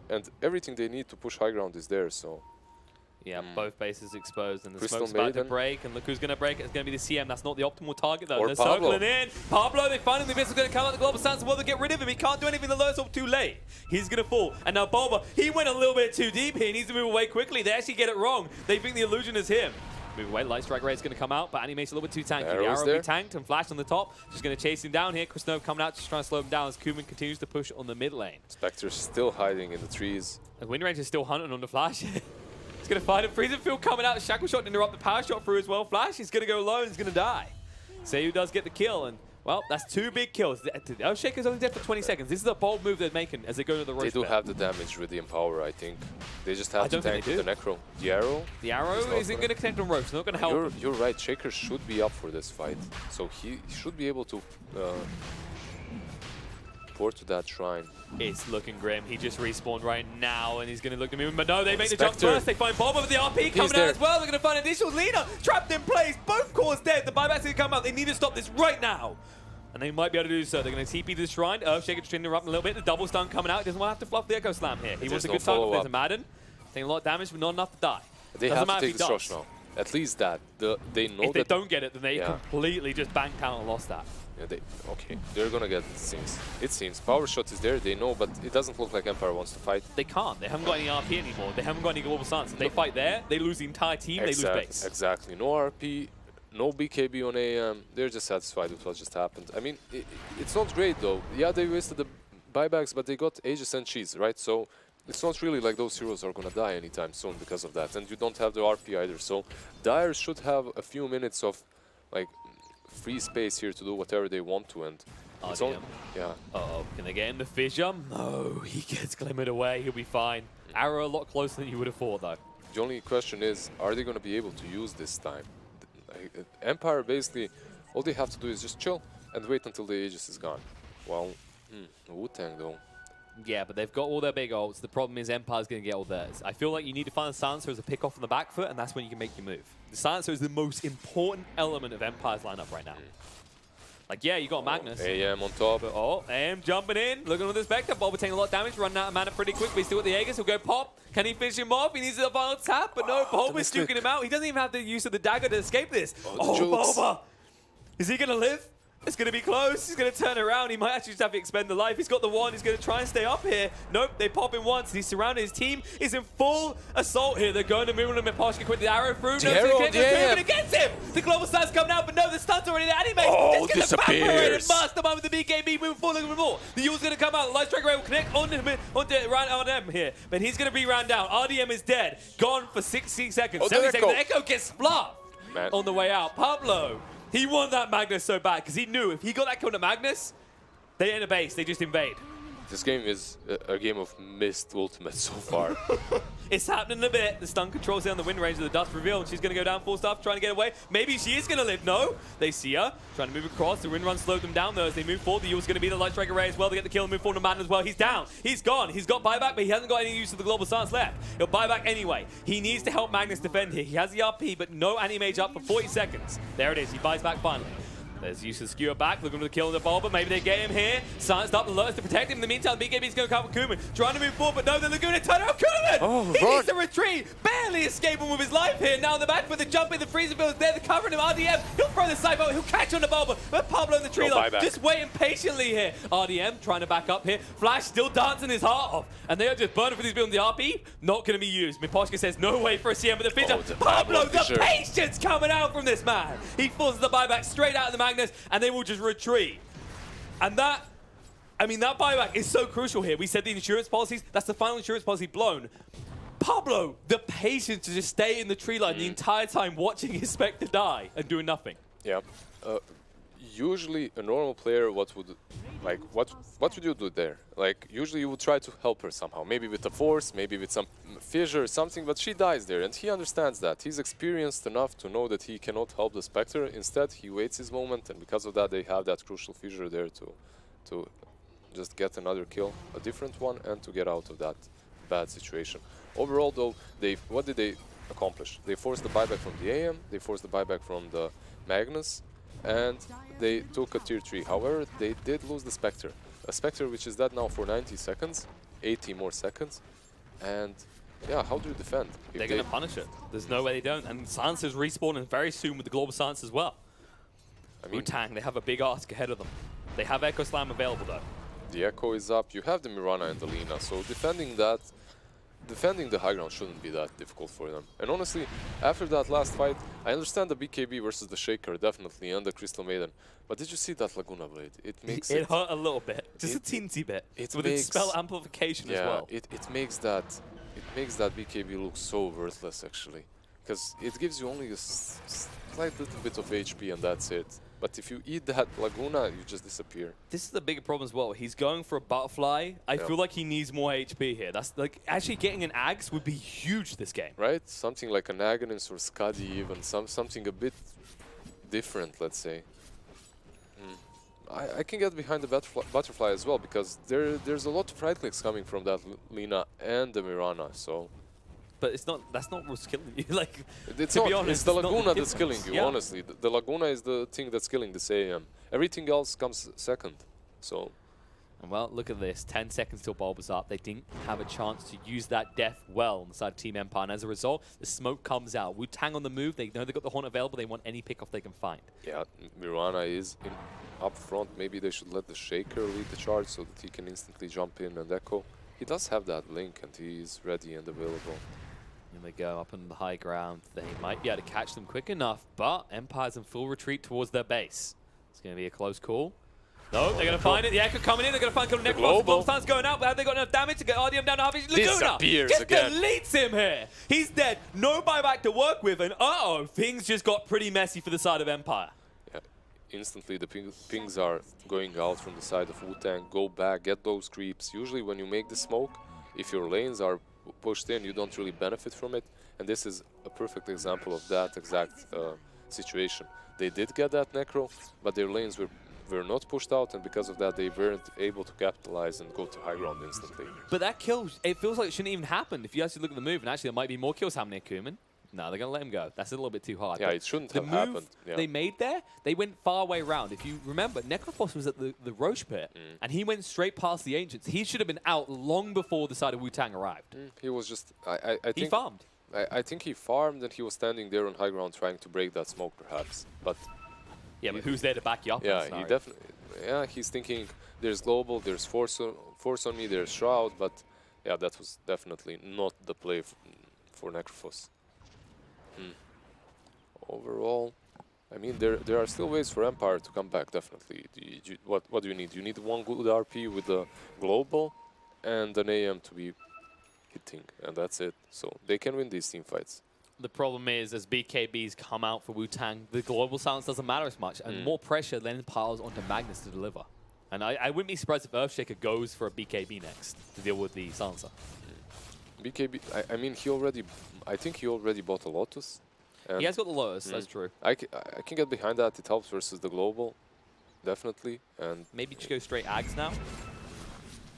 and everything they need to push high ground is there. So yeah, both bases exposed, and the Crystal smoke's about to Maiden. break, and look who's going to break it. It's going to be the CM. That's not the optimal target, though. Or They're Pablo. circling in. Pablo, they finally, the missile going to come out the global stance. Well, they get rid of him. He can't do anything. The lowest up too late. He's going to fall. And now Bulba, he went a little bit too deep here. He needs to move away quickly. They actually get it wrong. They think the illusion is him. Move away. Light Strike Ray is going to come out, but Animate's a little bit too tanky. The Arrow's arrow there. will be tanked and flashed on the top. Just going to chase him down here. Krasnov coming out, just trying to slow him down as Kuman continues to push on the mid lane. Spectre's still hiding in the trees. And Windrange is still hunting on the Flash. He's going to find it. Freezing Field coming out. Shackle Shot to interrupt the power shot through as well. Flash is going to go low and he's going to die. Seiyu does get the kill, and Well, that's 2 big kills. The Earthshaker's only dead for 20 seconds. This is a bold move they're making as they go to the Roach They do bet. have the damage with the Empower, I think. They just have to don't think tank they the Necro. The Arrow? The Arrow isn't going to connect on Roach. It's not going to help him. You're right, Shaker should be up for this fight. So he should be able to pour to that shrine. It's looking grim. He just respawned right now, and he's going to look to move. But no, they make the jump Spectre. first. They find Boba with the RP coming there. out as well. They're going to find additional leader trapped in place. Both cores dead. The buyback's going to come out. They need to stop this right now. And they might be able to do so. They're going to TP to the shrine. Earthshaker just interrupting a little bit. The double stun coming out. He doesn't want to have to fluff the Echo Slam here. He wants a no good target. follow-up. There's a Madden. Taking a lot of damage, but not enough to die. They Doesn't have to matter if take he destruction does. now. At least that. They know If they that. don't get it, then they Yeah. completely just banked out and lost that. Yeah, okay, they're gonna get it. It seems. Power shot is there. They know, but it doesn't look like Empire wants to fight. They can't. They haven't got any RP anymore. They haven't got any global stance. If they fight there, they lose the entire team. They lose base. Exactly. No RP, no BKB on AM. They're just satisfied with what just happened. I mean, it's not great though. Yeah, they wasted the buybacks, but they got Aegis and Cheese, right? So it's not really like those heroes are gonna die anytime soon because of that. And you don't have the RP either. So Dire should have a few minutes of like free space here to do whatever they want to. And it's all, yeah. Uh-oh, can they get him the fissure? No, he gets glimmered away. He'll be fine. Arrow a lot closer than you would have thought, though. The only question is, are they going to be able to use this time? Empire, basically, all they have to do is just chill and wait until the Aegis is gone. Well, Wu-Tang, though. Yeah, but they've got all their big ults. The problem is Empire's going to get all theirs. I feel like you need to find the Silencer as a pick off on the back foot, and that's when you can make your move. The Silencer is the most important element of Empire's lineup right now. Like, yeah, you got Magnus. AM on top. But, AM jumping in, looking with the Spectre. Boba taking a lot of damage, running out of mana pretty quick, but he's still with the Aegis. He'll go pop. Can he finish him off? He needs a final tap, but no, Boba's duking him out. He doesn't even have the use of the dagger to escape this. Boba! Is he going to live? It's going to be close. He's going to turn around. He might actually just have to expend the life. He's got the one. He's going to try and stay up here. Nope, they pop him once. He's surrounded. His team is in full assault here. They're going to move him. Posh can quit the arrow through. The arrow, yeah. Against him. The global stun's coming out, but no, the stun's already there. Anime. Oh, it's going to evaporate and disappears. bust the moment the BKB moving forward, looking for more. The Yule's going to come out. The Light Striker will connect onto RDM here, but he's going to be ran down. RDM is dead. Gone for 60 seconds. Oh, 70 the seconds. Echo. The Echo gets splat Man. on the way out. Pablo. He wanted that Magnus so bad because he knew if he got that kill to Magnus, they enter base, they just invade. This game is a game of missed ultimates so far. It's happening a bit. The stun controls down the wind range of the dust reveal, and she's going to go down full staff, trying to get away. Maybe she is going to live. No, they see her trying to move across. The wind run slowed them down though as they move forward. The Yule's going to be the Light Striker Ray as well to get the kill and move forward to Madden as well. He's down. He's gone. He's got buyback, but he hasn't got any use of the global stance left. He'll buy back anyway. He needs to help Magnus defend here. He has the RP, but no anti-mage up for 40 seconds. There it is. He buys back finally. There's use of skewer back, looking for the kill on the ball, but maybe they get him here. Silenced up, alerts to protect him. In the meantime, BKB's going to come with Kuman, trying to move forward, but no, the Laguna turn around. Kuman! He needs to retreat, barely escaping with his life here. Now in the back with the jump in, the freezer build is there, they're covering him. RDM, he'll throw the side, he'll catch on the ball, but Pablo in the tree line, just waiting patiently here. RDM trying to back up here. Flash still dancing his heart off, and they are just burning for these buildings. The RP, not going to be used. Miposhka says no way for a CM, but the Fidger, Pablo, the patience coming out from this man. He forces the buyback straight out of the Magnus, and they will just retreat. And that, I mean, that buyback is so crucial here. We said the insurance policies, that's the final insurance policy blown. Pablo, the patience to just stay in the tree line the entire time watching his Spectre die and doing nothing. Yeah. Usually a normal player, what would you do there? Like, usually you would try to help her somehow. Maybe with a force, maybe with some fissure or something, but she dies there, and he understands that. He's experienced enough to know that he cannot help the Spectre. Instead, he waits his moment, and because of that, they have that crucial fissure there to just get another kill, a different one, and to get out of that bad situation. Overall, though, what did they accomplish? They forced the buyback from the AM, they forced the buyback from the Magnus, and they took a tier 3. However, they did lose the Spectre. A Spectre which is dead now for 90 seconds, 80 more seconds, and yeah, how do you defend? They're going to punish it. There's no way they don't. And Silencer's respawning very soon with the Global Silence as well. I mean, Wu-Tang, they have a big ask ahead of them. They have Echo Slam available though. The Echo is up, you have the Mirana and the Lina, so defending the high ground shouldn't be that difficult for them. And honestly, after that last fight, I understand the BKB versus the Shaker, definitely, and the Crystal Maiden. But did you see that Laguna Blade? It makes it hurt a little bit, just a teensy bit. With its spell amplification as well. It makes that slight little bit of HP and that's it. But if you eat that Laguna, you just disappear. This is the bigger problem as well. He's going for a butterfly. I feel like he needs more HP here. That's like actually getting an Axe would be huge this game. Right? Something like an Aghanim or Skadi even. Something a bit different, let's say. I can get behind the butterfly as well because there's a lot of right clicks coming from that Lina and the Mirana. So. But it's not. That's not what's killing you. Like, it's to not. be honest, It's the it's not Laguna the that's killing you. difference. Honestly, the Laguna is the thing that's killing this AM. Everything else comes second. So. And well, look at this. 10 seconds till Bulb was up. They didn't have a chance to use that death well on the side of Team Empire. And as a result, the smoke comes out. Wu-Tang on the move. They know they've got the Haunt available. They want any pickoff they can find. Yeah, Mirana is up front. Maybe they should let the Shaker lead the charge so that he can instantly jump in and echo. He does have that blink and he is ready and available. And they go up on the high ground. They might be able to catch them quick enough, but Empire's in full retreat towards their base. It's going to be a close call. No, they're going to find it. The Echo coming in. They're going to find Necrophos. The global. Bomb Stuns going out, but have they got enough damage to get RDM down to half? Laguna Disappears just again. deletes him here. He's dead. No buyback to work with, and things just got pretty messy for the side of Empire. Yeah, instantly the pings are going out from the side of Wu-Tang. Go back, get those creeps. Usually when you make the smoke, if your lanes are pushed in, you don't really benefit from it. And this is a perfect example of that exact situation. They did get that Necro, but their lanes were not pushed out, and because of that, they weren't able to capitalize and go to high ground instantly. But that kill, it feels like it shouldn't even happen. If you actually look at the move, and actually there might be more kills happening at Kuman. No, they're going to let him go. That's a little bit too hard. Yeah, but it shouldn't the have move happened. Yeah. they made there, they went far away around. If you remember, Necrophos was at the Roche pit, and he went straight past the Ancients. He should have been out long before the side of Wu-Tang arrived. He was just... I think he farmed. I think he farmed and he was standing there on high ground trying to break that smoke perhaps. But yeah, but who's there to back you up? yeah, he definitely... Yeah, he's thinking there's global, there's force on me, there's shroud, but yeah, that was definitely not the play for Necrophos. Overall, I mean, there are still ways for Empire to come back, definitely. What do you need? You need one good RP with the global and an AM to be hitting, and that's it. So they can win these team fights. The problem is, as BKBs come out for Wu-Tang, the global silence doesn't matter as much, and more pressure then piles onto Magnus to deliver. And I wouldn't be surprised if Earthshaker goes for a BKB next to deal with the silencer. BKB, I mean, I think he already bought a Lotus. He has got the Lotus, that's true. I can get behind that. It helps versus the global, definitely. And maybe just go straight Ags now?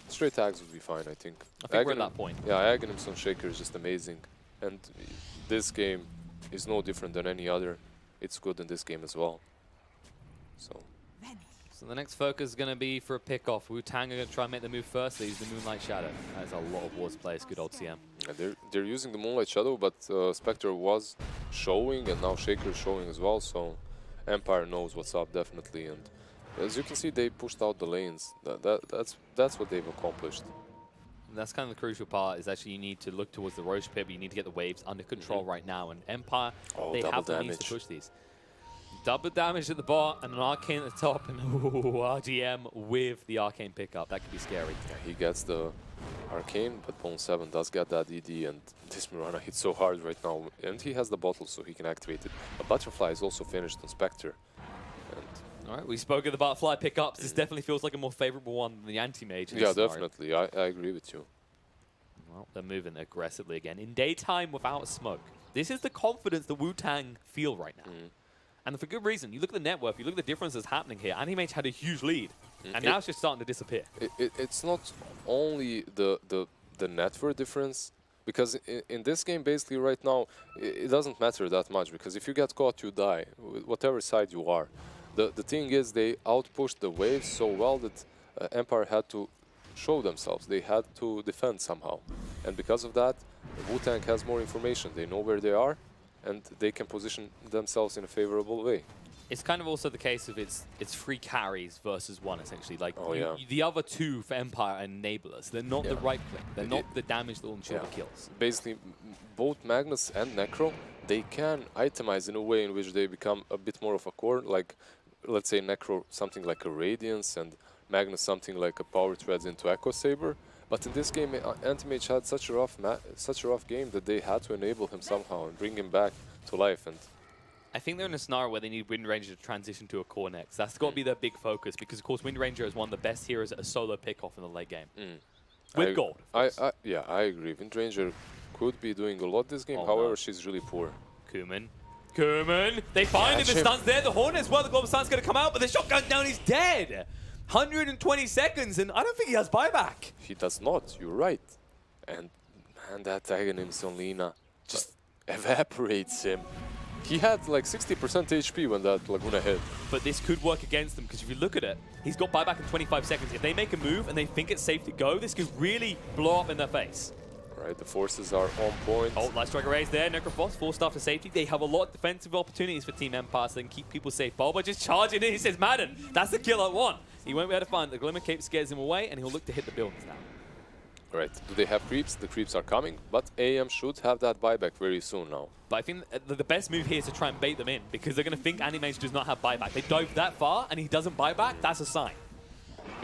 Straight tags would be fine, I think. I think we're at that point. Yeah, Aghanim's on Shaker is just amazing. And this game is no different than any other. It's good in this game as well. So the next focus is going to be for a pick-off. Wu-Tang are going to try and make the move first. They use the Moonlight Shadow. That is a lot of Wards plays. Good old CM. Yeah, they're using the Moonlight Shadow, but Spectre was showing, and now Shaker is showing as well. So Empire knows what's up, definitely. And as you can see, they pushed out the lanes. That's what they've accomplished. That's kind of the crucial part, is actually you need to look towards the Roche pit, but you need to get the waves under control right now. And Empire, they have the means to push these. Double damage at the bot, and an Arcane at the top, and RGM with the Arcane pickup. That could be scary. Yeah, he gets the Arcane, but Bone 7 does get that ED, and this Mirana hits so hard right now. And he has the bottle, so he can activate it. A Butterfly is also finished on Spectre. All right, we spoke of the Butterfly pickups. This definitely feels like a more favorable one than the Anti-Mage. Yeah, definitely. I agree with you. Well, they're moving aggressively again. In daytime without smoke. This is the confidence that Wu-Tang feel right now. And for good reason. You look at the net worth, you look at the differences happening here. Anti-Mage had a huge lead, and now it's just starting to disappear. It's not only the net worth difference, because in this game, basically right now, it doesn't matter that much, because if you get caught, you die, whatever side you are. The thing is, they outpushed the waves so well that Empire had to show themselves. They had to defend somehow. And because of that, Wu-Tang has more information. They know where they are, and they can position themselves in a favorable way. It's kind of also the case of it's 3 carries versus 1, essentially. Like the other 2 for Empire are enablers. They're not the right click. They're not the damage that will ensure the kills. Basically, both Magnus and Necro, they can itemize in a way in which they become a bit more of a core. Like, let's say Necro something like a Radiance, and Magnus something like a Power Threads into Echo Saber. But in this game, Anti-Mage had such a rough game that they had to enable him somehow and bring him back to life. And I think they're in a scenario where they need Wind Ranger to transition to a core next. That's got to be their big focus because, of course, Wind Ranger is one of the best heroes at a solo pick-off in the late game. With gold. Yeah, I agree. Wind Ranger could be doing a lot this game, Oh, however, no. she's really poor. Kuman. They find him, the stun's there, the Hornet as well, the global stun's going to come out, but the shotgun down, he's dead! 120 seconds, and I don't think he has buyback. He does not, you're right. And man, that Aghanim's on Lina just evaporates him. He had like 60% HP when that Laguna hit. But this could work against them, because if you look at it, he's got buyback in 25 seconds. If they make a move and they think it's safe to go, this could really blow up in their face. Right, the forces are on point. Oh, Light Strike Arrays there, Necrophos, forced after safety. They have a lot of defensive opportunities for Team Empire so they can keep people safe. Bulba just charging in, he says, Madden, that's the kill I want. He won't be able to find the Glimmer Cape, scares him away, and he'll look to hit the buildings now. Right, do they have creeps? The creeps are coming, but AM should have that buyback very soon now. But I think the best move here is to try and bait them in, because they're going to think Animage does not have buyback. They dove that far, and he doesn't buy back, that's a sign.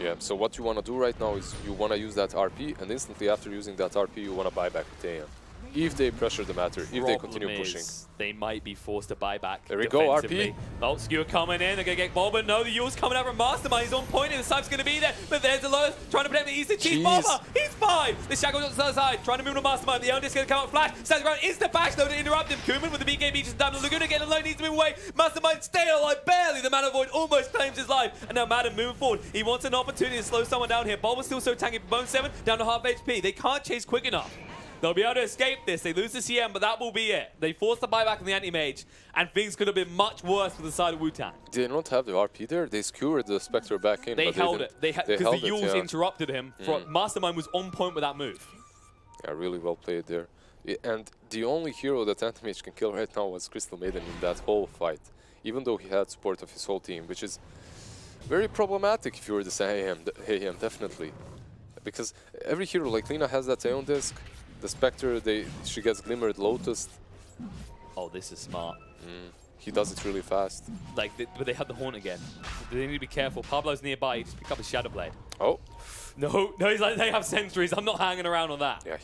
Yeah, so what you want to do right now is you want to use that RP, and instantly after using that RP, you want to buy back with AM. If they pressure the matter, if they continue pushing. They might be forced to buy back. There we go, RP. Oh, Skewer coming in. They're going to get Bulba. No, the Yule's coming out from Mastermind. He's on point, and the Snipe's going to be there. But there's the lowest trying to protect the Eastern Chief. Bulba, he's fine. The Shackle's on the other side, trying to move to Mastermind. The Eldest going to come out flash. Stands around, insta bash though to interrupt him. Kuman with the BKB just down the Laguna, getting alone, needs to move away. Mastermind stay alive, barely. The Mana Void almost claims his life. And now Madden moving forward. He wants an opportunity to slow someone down here. Bulba's still so tanky for Bone 7, down to half HP. They can't chase quick enough. They'll be able to escape this. They lose the CM, but that will be it. They forced the buyback on the anti-mage, and things could have been much worse for the side of Wu-Tang. Did they not have the RP there? They skewered the Spectre back in. They but held it. Because the Yules yeah. interrupted him. Mastermind was on point with that move. Yeah, really well played there. Yeah, and the only hero that anti-mage can kill right now was Crystal Maiden in that whole fight. Even though he had support of his whole team, which is very problematic if you were the AM, definitely. Because every hero like Lina has that Aeon disc. The Spectre, she gets Glimmered Lotus. Oh, this is smart. He does it really fast. But they have the Horn again. They need to be careful. Pablo's nearby. He just pick up his Shadow Blade. Oh. No, he's like, they have sentries. I'm not hanging around on that. Yeah,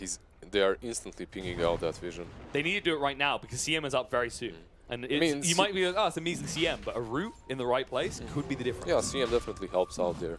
they are instantly pinging out that vision. They need to do it right now because CM is up very soon. And you might be like, oh, it's a measly CM, but a root in the right place could be the difference. Yeah, CM definitely helps out there.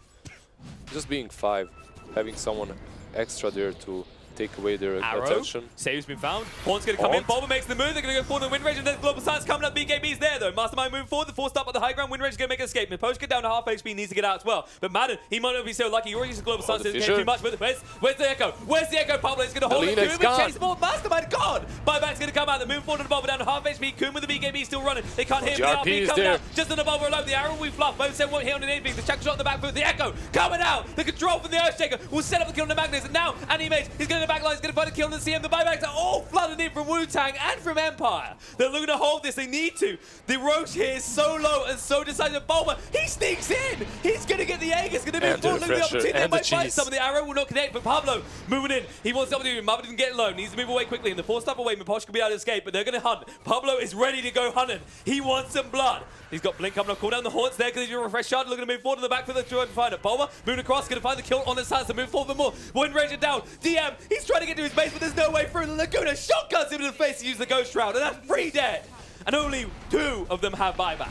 Just being 5, having someone extra there to take away their attention. Save's been found. Horn's going to come in. Bulba makes the move. They're going to go forward to the Wind Ranger. There's Global Science coming up. BKB's there, though. Mastermind moving forward. The forced up at the high ground. Wind Ranger's going to make an escape. Post get down to half HP. Needs to get out as well. But Madden, he might not be so lucky. He already used the Global Science. Doesn't care too much. But where's the Echo? Where's the Echo? Pablo is going to hold it. Kuman chase the ball. Mastermind gone. Buyback's going to come out. They're moving forward to the Bulba down to half HP. Kuman with the BKB still running. They can't hit him. The RP coming out. Just on the Bulba alone. The arrow we fluff. Bone 7 won't hit on anything. The Shackle shot on the back foot. The Echo coming out. The control from the Earthshaker will set up the kill on the Magnus. And now Animage, he's going to the back line. He's going to find a kill on the CM. The buybacks are all flooded in from Wu-Tang and from Empire. They're looking to hold this. They need to. The Roche here is so low and so decisive. Bulba, he sneaks in. He's going to get the egg. It's going to move forward. Look at the opportunity. They might find some of the arrow will not connect, but Pablo moving in. He wants the opportunity. Mother didn't get low. Needs to move away quickly. And the forced up away. Miposh could be able to escape, but they're going to hunt. Pablo is ready to go hunting. He wants some blood. He's got Blink coming up, cool down the Haunts there because he's a refresh shot. Looking to move forward to the back for the try to find it. Bulba moving across, going to find the kill on his hands to move forward for more. Wind Ranger down. DM, he's trying to get to his base, but there's no way through. The Laguna shotguns him in the face to use the Ghost Shroud, and that's 3 dead. And only 2 of them have buyback.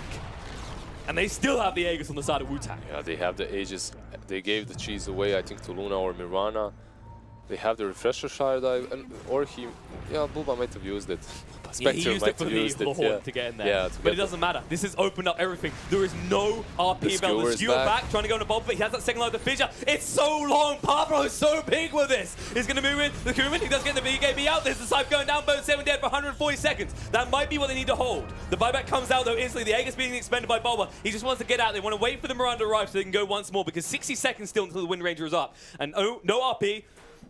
And they still have the Aegis on the side of Wu-Tang. Yeah, they have the Aegis. They gave the cheese away, I think, to Luna or Mirana. They have the refresher shard, or he, Bulba might have used it. Yeah, he used it for the Horn to get in there. Yeah, but it doesn't matter. This has opened up everything. There is no RP about the Skewer back, trying to go into Bulba, but he has that second line of the fissure. It's so long. Pablo is so big with this. He's going to move in. The Kuman, he does get the BKB out. There's the Scythe going down. Bone 7 dead for 140 seconds. That might be what they need to hold. The buyback comes out, though, instantly. The Aegis being expended by Bulba. He just wants to get out. They want to wait for the Miranda to arrive so they can go once more because 60 seconds still until the Wind Ranger is up. And no RP,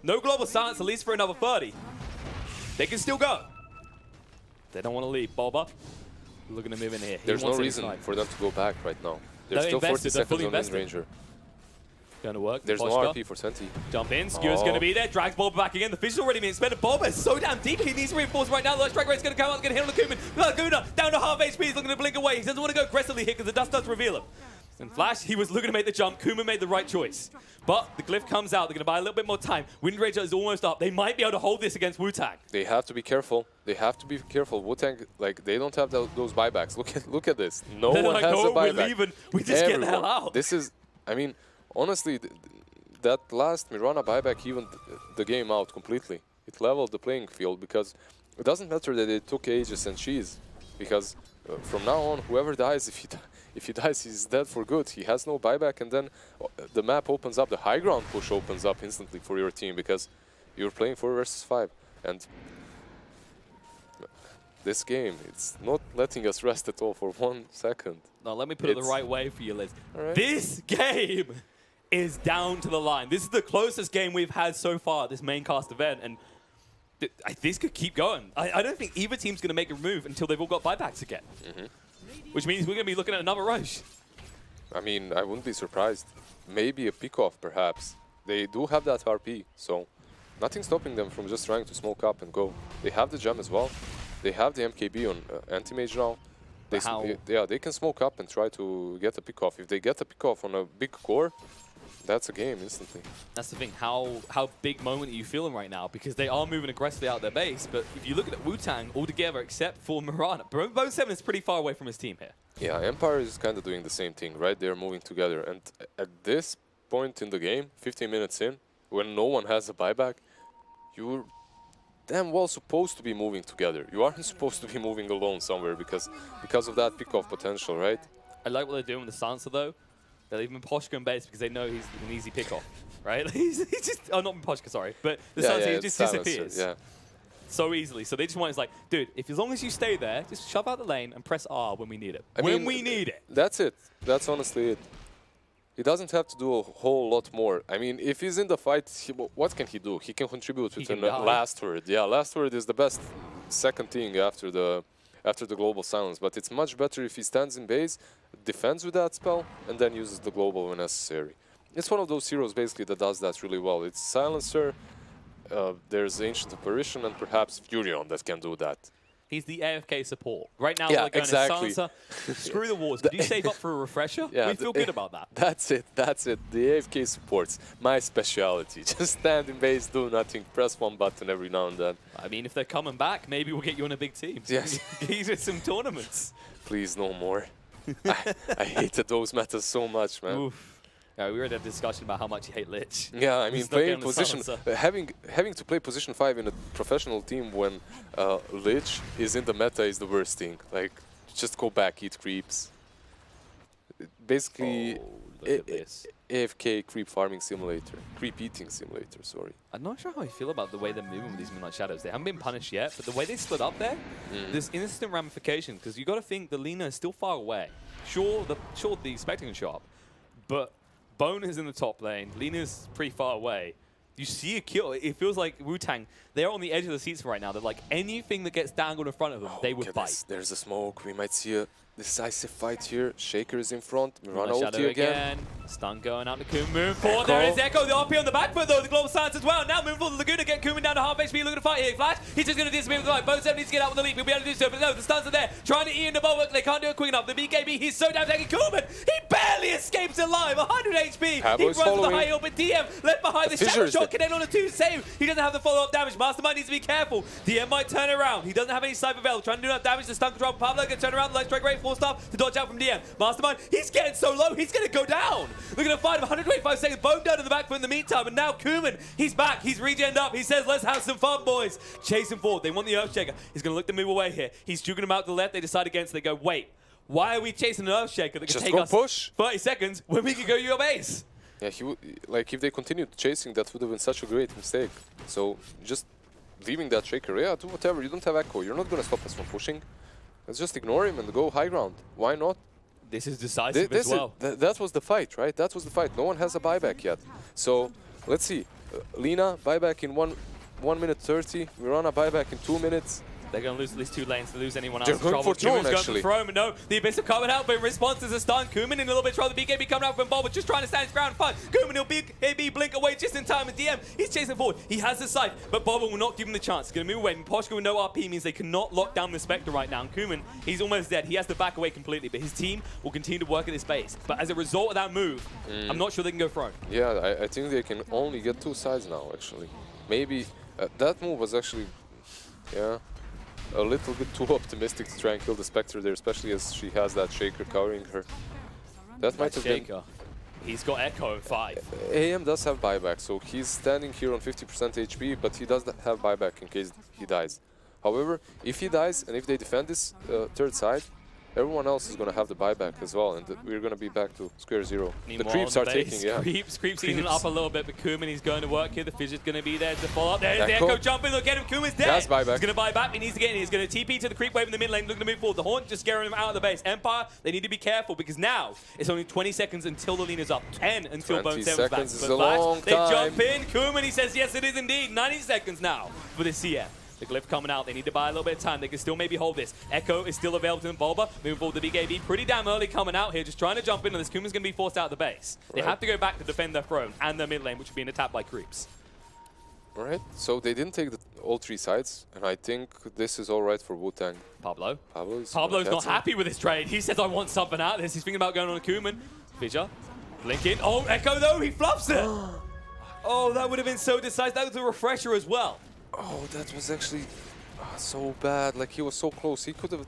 no Global Silence, at least for another 30. They can still go. They don't want to leave. Bulba looking to move in here. There's no reason for them to go back right now. There's still 40 seconds on Wind Ranger. Going to work. There's no RP for Senti. Jump in. Skewer's going to be there. Drags Bulba back again. The fish is already being expended. Bulba is so damn deep. He needs to reinforce right now. The Light Strike Rate's going to come out. Going to hit on the Kuman. Laguna down to half HP. He's looking to blink away. He doesn't want to go aggressively here because the dust does reveal him. And Flash, he was looking to make the jump. Kuma made the right choice. But the glyph comes out. They're going to buy a little bit more time. Wind Ranger is almost up. They might be able to hold this against Wu-Tang. They have to be careful. They have to be careful. Wu-Tang, like, they don't have those buybacks. Look at this. No They're one like, has no, a buyback. we're leaving. We just get the hell out. This is, I mean, honestly, that last Mirana buyback evened the game out completely. It leveled the playing field because it doesn't matter that it took ages and cheese. Because from now on, whoever dies, if he dies, he's dead for good. He has no buyback, and then the map opens up. The high ground push opens up instantly for your team because you're playing 4 versus 5. And this game, it's not letting us rest at all for 1 second. Now, let me put it the right way for you, Liz. Right. This game is down to the line. This is the closest game we've had so far at this main cast event, and this could keep going. I don't think either team's going to make a move until they've all got buybacks again. Which means we're going to be looking at another rush. I mean, I wouldn't be surprised. Maybe a pick-off, perhaps. They do have that RP, so nothing stopping them from just trying to smoke up and go. They have the gem as well. They have the MKB on anti-mage now. They can smoke up and try to get a pick-off. If they get a pick-off on a big core, that's a game instantly. That's the thing. How big moment are you feeling right now? Because they are moving aggressively out their base. But if you look at Wu-Tang altogether, except for Mirana, Bone 7 is pretty far away from his team here. Yeah, Empire is kind of doing the same thing, right? They're moving together. And at this point in the game, 15 minutes in, when no one has a buyback, you're damn well supposed to be moving together. You aren't supposed to be moving alone somewhere because of that pick-off potential, right? I like what they're doing with the Sansa, though. They're leaving Poshka in base because they know he's an easy pick-off, right? he's just, oh, not Poshka, sorry. But the Sansa, he just disappears so easily. So they just want, it's like, dude, as long as you stay there, just shove out the lane and press R when we need it. When we need it. That's it. That's honestly it. He doesn't have to do a whole lot more. I mean, if he's in the fight, what can he do? He can contribute with a last word. Yeah, last word is the best second thing after the global silence. But it's much better if he stands in base, defends with that spell, and then uses the global when necessary. It's one of those heroes basically that does that really well. It's Silencer, there's Ancient Apparition, and perhaps Furion that can do that. He's the AFK support. Right now, yeah, we're going exactly. Sansa. Screw the wars. Did you save up for a refresher? Yeah, we feel good about that. That's it. That's it. The AFK supports. My speciality. Just stand in base, do nothing, press one button every now and then. I mean, if they're coming back, maybe we'll get you on a big team. Yes. These are some tournaments. Please, no more. I hated those metas so much, man. Oof. Yeah, we were in a discussion about how much you hate Lich. Yeah, I mean, playing position, having to play position 5 in a professional team when Lich is in the meta is the worst thing. Like, just go back, eat creeps. Basically, AFK creep farming simulator, creep eating simulator. Sorry. I'm not sure how I feel about the way they're moving with these Moonlight Shadows. They haven't been punished yet, but the way they split up there, there's instant ramification because you got to think the Lina is still far away. Sure, the Spectre can show up, but Bone is in the top lane. Lina's pretty far away. You see a kill. It feels like Wu-Tang, they're on the edge of the seats right now. They're like, anything that gets dangled in front of them, they would bite. There's a smoke. We might see a decisive fight here. Shaker is in front. Mirana ulti again. Stun going out to Kuma. Move forward. There is Echo. The RP on the back foot, though. The global silence as well. Now moving forward. Laguna getting Kuma down to half HP. Looking to fight here. Flash. He's just going to disappear with the light. Bone 7 needs to get out with the leap. He'll be able to do so. But no, the stuns are there. Trying to Ian the bulwark. They can't do it quick enough. The BKB, he's so damn taking Kuma. He barely escapes alive. 100 HP. He runs with the high heal, but DM left behind. The shadow shot can end on a 2 save. He doesn't have the follow-up damage. Mastermind needs to be careful. DM might turn around. He doesn't have any Cypher Veil. Trying to do enough damage to stun control. Pablo can turn around. The light strike rate 4-star to dodge out from DM. Mastermind, he's getting so low, he's going to go down. Look at the fight of 125 seconds. Bone down in the back foot in the meantime. And now Kuman, he's back. He's regened up. He says, let's have some fun, boys. Chasing forward. They want the Earthshaker. He's going to look to move away here. He's juking him out to the left. They decide against it. They go, wait, why are we chasing an Earthshaker that can take us push 30 seconds when we can go to your base? Yeah, he would, like, if they continued chasing, that would have been such a great mistake. So, just leaving that Shaker, yeah, do whatever. You don't have Echo. You're not going to stop us from pushing. Let's just ignore him and go high ground. Why not? This is decisive as well. That was the fight, right? That was the fight. No one has a buyback yet. So, let's see. Lina, buyback in 1 minute 30. Mirana, buyback in 2 minutes. They're going to lose at least 2 lanes to lose anyone They're else. going Trouble. for Throne, Kuman's going actually. for Throne, but no, the Abyss are coming out, but in response is a stun. Kuman in a little bit of trouble. The BKB coming out from Bob, but just trying to stand his ground and fight. Kuman, he'll BKB blink away just in time, and DM, he's chasing forward. He has the scythe, but Bob will not give him the chance. He's going to move away, and Poshka with no RP means they cannot lock down the Spectre right now, and Kuman, he's almost dead. He has to back away completely, but his team will continue to work at this base. But as a result of that move, I'm not sure they can go Throne. Yeah, I think they can only get 2 sides now, actually. Maybe that move was actually, yeah, a little bit too optimistic to try and kill the Spectre there, especially as she has that Shaker covering her. That might have been... Shaker. He's got Echo in 5. AM does have buyback, so he's standing here on 50% HP, but he does have buyback in case he dies. However, if he dies and if they defend this third side, everyone else is going to have the buyback as well, and we're going to be back to square zero. The creeps are taking, yeah. Creeps even up a little bit, but Kuman, he's going to work here. The Fidget's going to be there to follow up. There's the Echo jumping. Look at him. Kuman's dead. Has buyback. He's going to buy back. He needs to get in. He's going to TP to the creep wave in the mid lane, looking to move forward. The Haunt just scaring him out of the base. Empire, they need to be careful because now it's only 20 seconds until the lean is up. 10 until Bone 7's back. Seconds is But a long they time. jump in. Kuman, he says, yes, it is indeed. 90 seconds now for the CF. The glyph coming out, they need to buy a little bit of time. They can still maybe hold this. Echo is still available to them. Bulba moving forward to BKB pretty damn early coming out here, just trying to jump in, and this Kuman's going to be forced out of the base. They have to go back to defend their throne and their mid lane, which will be attacked by creeps. Alright, so they didn't take all 3 sides, and I think this is alright for Wu-Tang. Pablo's Pablo's not happy with this trade. He says, I want something out of this. He's thinking about going on a Kuman. Fissure, blinking. Oh, Echo though, he fluffs it. Oh, that would have been so decisive. That was a refresher as well. Oh, that was actually so bad. Like, he was so close. He could have...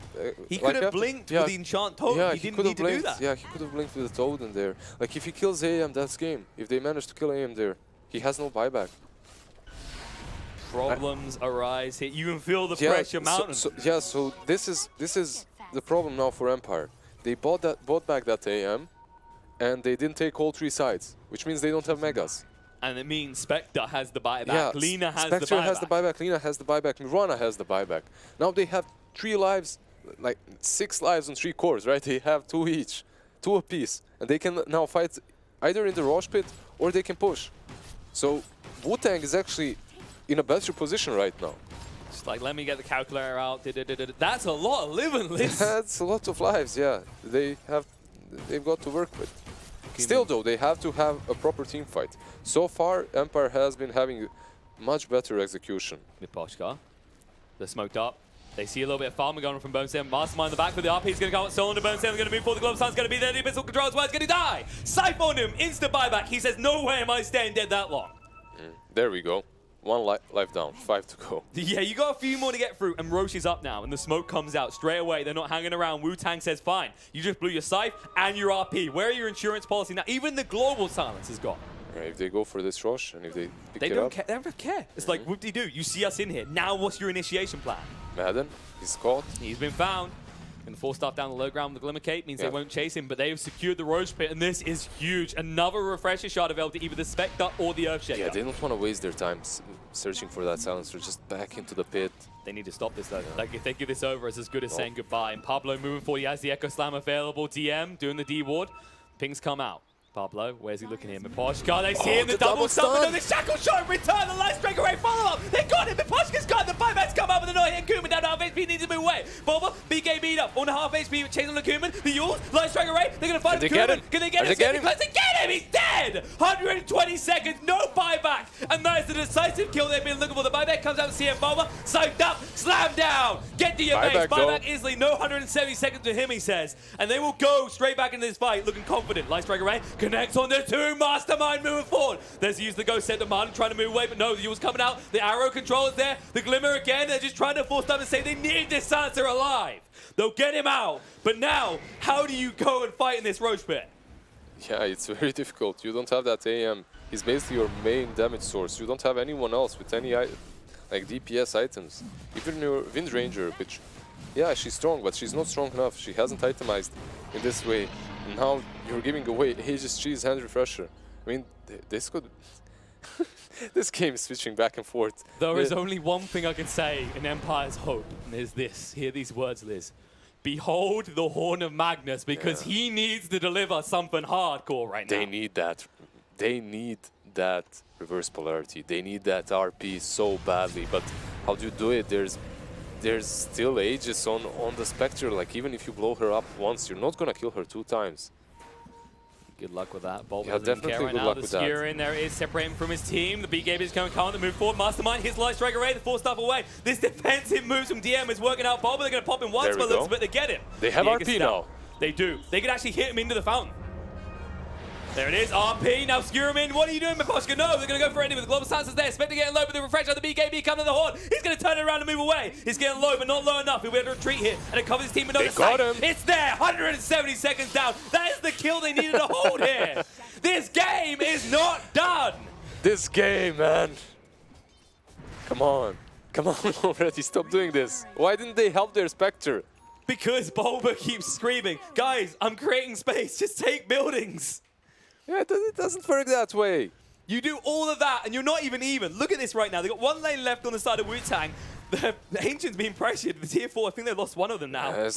He could have blinked with the enchant toad. Yeah, he didn't could have need to blinked. do that. Yeah, he could have blinked with the toad in there. Like, if he kills AM, that's game. If they manage to kill AM there, he has no buyback. Problems arise here. You can feel the pressure mounting. So this is the problem now for Empire. They bought back that AM, and they didn't take all 3 sides, which means they don't have megas. And it means Spectre has the buyback. Yeah, Lina has Spectre the buyback. has the buyback. Lina has the buyback. Mirana has the buyback. Now they have 3 lives, like 6 lives on 3 cores, right? They have 2 each, 2 apiece, and they can now fight either in the Roche pit or they can push. So Wu-Tang is actually in a better position right now. Just like, let me get the calculator out. That's a lot of living, Liz. That's a lot of lives, yeah. They've got to work with. Still though, they have to have a proper team fight. So far, Empire has been having much better execution. With Poshka, they're smoked up. They see a little bit of farming going on from Bone 7. Mastermind in the back, but the RP is going to come out. Solo to Bone 7, going to move forward. The Glove Sun's going to be there. The Abyssal Control as well. He's going to die. Scythe on him. Instant buyback. He says, no way am I staying dead that long. There we go. 1 life down, 5 to go. Yeah, you got a few more to get through, and Roche is up now, and the smoke comes out straight away. They're not hanging around. Wu-Tang says, fine, you just blew your scythe and your RP. Where are your insurance policy now? Even the global silence is gone. Right, if they go for this rush, and if they pick They it don't up, care. They don't care. It's like, whoop-de-doo, you see us in here. Now what's your initiation plan? Madden, he's caught. He's been found. And the 4 staff down the low ground with the Glimmer Cape means they won't chase him, but they have secured the Roche Pit, and this is huge. Another refresher shot available to either the Spectre or the Earthshaker. Yeah, they don't want to waste their time searching for that silencer, just back into the pit. They need to stop this though. Like, if they give this over, it's as good as saying goodbye. And Pablo moving forward, he has the Echo Slam available. DM doing the D ward. Pings come out. Pablo, where's he looking at him? Poshka, they see him, the double stun, the shackle shot, return, the light strike away, follow up, they got him, Poshka's got the buybacks come up with the no hit, Kuman down to half HP, needs to move away. Boba, BK beat up, on the half HP, chasing the Kuman, the Yules, light strike away, they're going to fight Kuman, can they get him? They get him, he's dead! 120 seconds, no buyback, and that is the decisive kill they've been looking for. The buyback comes out to CM Boba, psyched up, slam down, get to your base, buyback easily, no 170 seconds to him, he says, and they will go straight back into this fight, looking confident. Light strike away, connects on the 2, Mastermind moving forward. There's used the Ghost set demand, trying to move away, but no, the Yule's coming out, the arrow control is there, the Glimmer again, they're just trying to force them to say they need this silencer alive. They'll get him out, but now, how do you go and fight in this Roche Pit? Yeah, it's very difficult. You don't have that AM. He's basically your main damage source. You don't have anyone else with any like DPS items. Even your Wind Ranger, which, yeah, she's strong, but she's not strong enough. She hasn't itemized in this way. Now you're giving away Aegis Cheese Hand Refresher. I mean, this could... this game is switching back and forth. There is only one thing I can say in Empire's hope, and there's this. Hear these words, Liz. Behold the Horn of Magnus, because he needs to deliver something hardcore right now. They need that. They need that reverse polarity. They need that RP so badly. But how do you do it? There's there's still ages on the Spectre. Like, even if you blow her up once, you're not gonna kill her 2 times. Good luck with that. Bolt Yeah, doesn't definitely care right good now. luck The with that. Skewer in there is separating from his team. The B-Game is going to move forward. Mastermind, his light strike array, the 4 stuff away. This defensive moves from DM is working out. Bolt, they're going to pop him once, There we but go. they get him. They have Jaeger's RP down. now. They do. They can actually hit him into the fountain. There it is, RP, now skewer him in. What are you doing, Miposhka? No, they're going to go for it with the global stance is there. Spectre getting low, but the refresh on the BKB coming to the horn. He's going to turn it around and move away. He's getting low, but not low enough. He'll be able to retreat here, and it covers his team with no got him. It's there, 170 seconds down. That is the kill they needed to hold here. This game is not done. This game, man. Come on. Come on already. Stop doing this. Why didn't they help their Spectre? Because Bulba keeps screaming, guys, I'm creating space. Just take buildings. Yeah, it doesn't work that way. You do all of that, and you're not even. Look at this right now. They've got 1 lane left on the side of Wu-Tang. The Ancient's being pressured. The tier 4, I think they've lost 1 of them now. As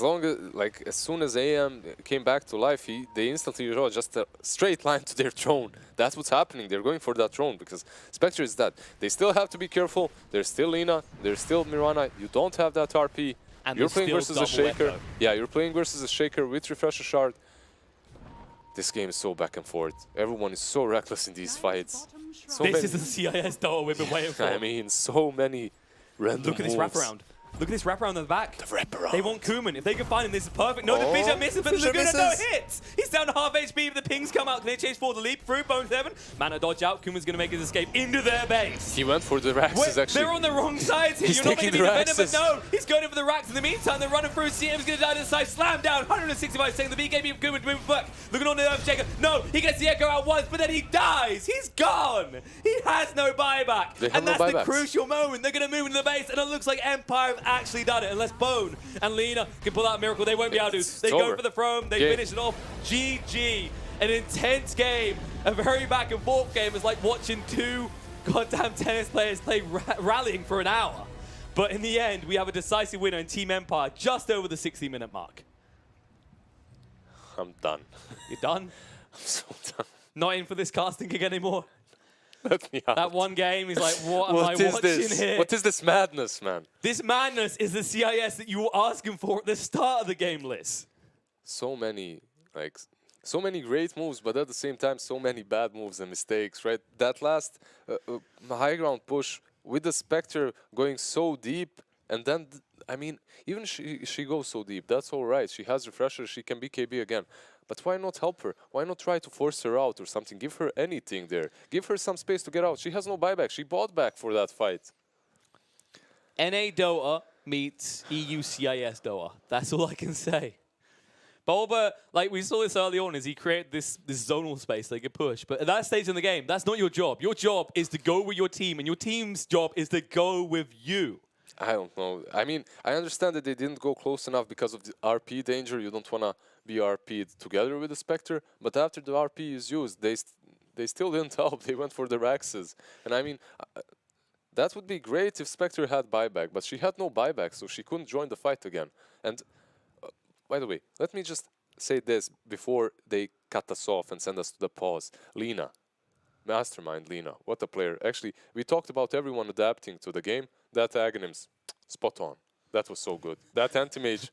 soon as AM came back to life, they instantly draw just a straight line to their throne. That's what's happening. They're going for that throne because Spectre is that. They still have to be careful. There's still Lina. There's still Mirana. You don't have that RP. And you're playing versus a Shaker. Echo. Yeah, you're playing versus a Shaker with Refresher Shard. This game is so back and forth. Everyone is so reckless in these fights. So This is the CIS Dota we've been waiting for. I mean, so many random Look at this moves. wraparound. Look at this wraparound in the back. The wraparound. They want Kuman. If they can find him, this is perfect. No, the Oh, Fisher misses, but Fisher Laguna no misses. hits. He's down to half HP, but the pings come out. Can they chase forward the leap through Bone 7? Mana dodge out. Kuman's going to make his escape into their base. He went for the Raxes, Wait, actually. they're on the wrong sides here. He's You're not taking going to be the defended, but Raxes. no. He's going in for the racks. In the meantime, they're running through. CM's going to die to the side. Slam down. 165 seconds. The BKB of Kuman to move back. Looking on the Earthshaker. No, he gets the Echo out once, but then he dies. He's gone. He has no buyback. They have And no that's the buybacks. crucial moment. They're going to move into the base, and it looks like Empire have actually done it. Unless Bone and Lina can pull out a miracle, they won't be able to. It's They go over. for the throne. They Game. finish it off. GG. An intense game. A very back and forth game. It's like watching 2 goddamn tennis players play rallying for an hour. But in the end, we have a decisive winner in Team Empire just over the 60-minute mark. I'm done. You're done? I'm so done. Not in for this casting gig anymore? Let me out. That one game is like, what am I What is watching this? here? What is this madness, man? This madness is the CIS that you were asking for at the start of the game list. So many great moves, but at the same time, so many bad moves and mistakes, right? That last high ground push with the Spectre going so deep, and then, I mean, even she goes so deep, that's all right. She has Refresher, she can be KB again. But why not help her? Why not try to force her out or something? Give her anything there. Give her some space to get out. She has no buyback. She bought back for that fight. NA Dota meets EU CIS Dota. That's all I can say. Bulba, like we saw this early on, is he created this zonal space they could push. But at that stage in the game, that's not your job. Your job is to go with your team, and your team's job is to go with you. I don't know. I mean, I understand that they didn't go close enough because of the RP danger. You don't want to be RP'd together with the Spectre. But after the RP is used, they still didn't help. They went for the Raxes. And I mean, that would be great if Spectre had buyback. But she had no buyback, so she couldn't join the fight again. And by the way, let me just say this before they cut us off and send us to the pause. Lina. Mastermind Lina. What a player. Actually, we talked about everyone adapting to the game. That Aghanims, spot on. That was so good. That anti-mage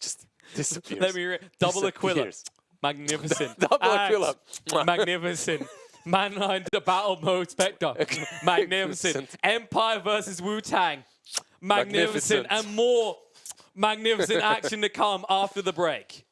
just disappears. Let me double Aquila. Disappears. Magnificent. Double Aquila. Magnificent. Manhunt the battle mode Spectre. Magnificent. Empire versus Wu-Tang. Magnificent. Magnificent. And more magnificent action to come after the break.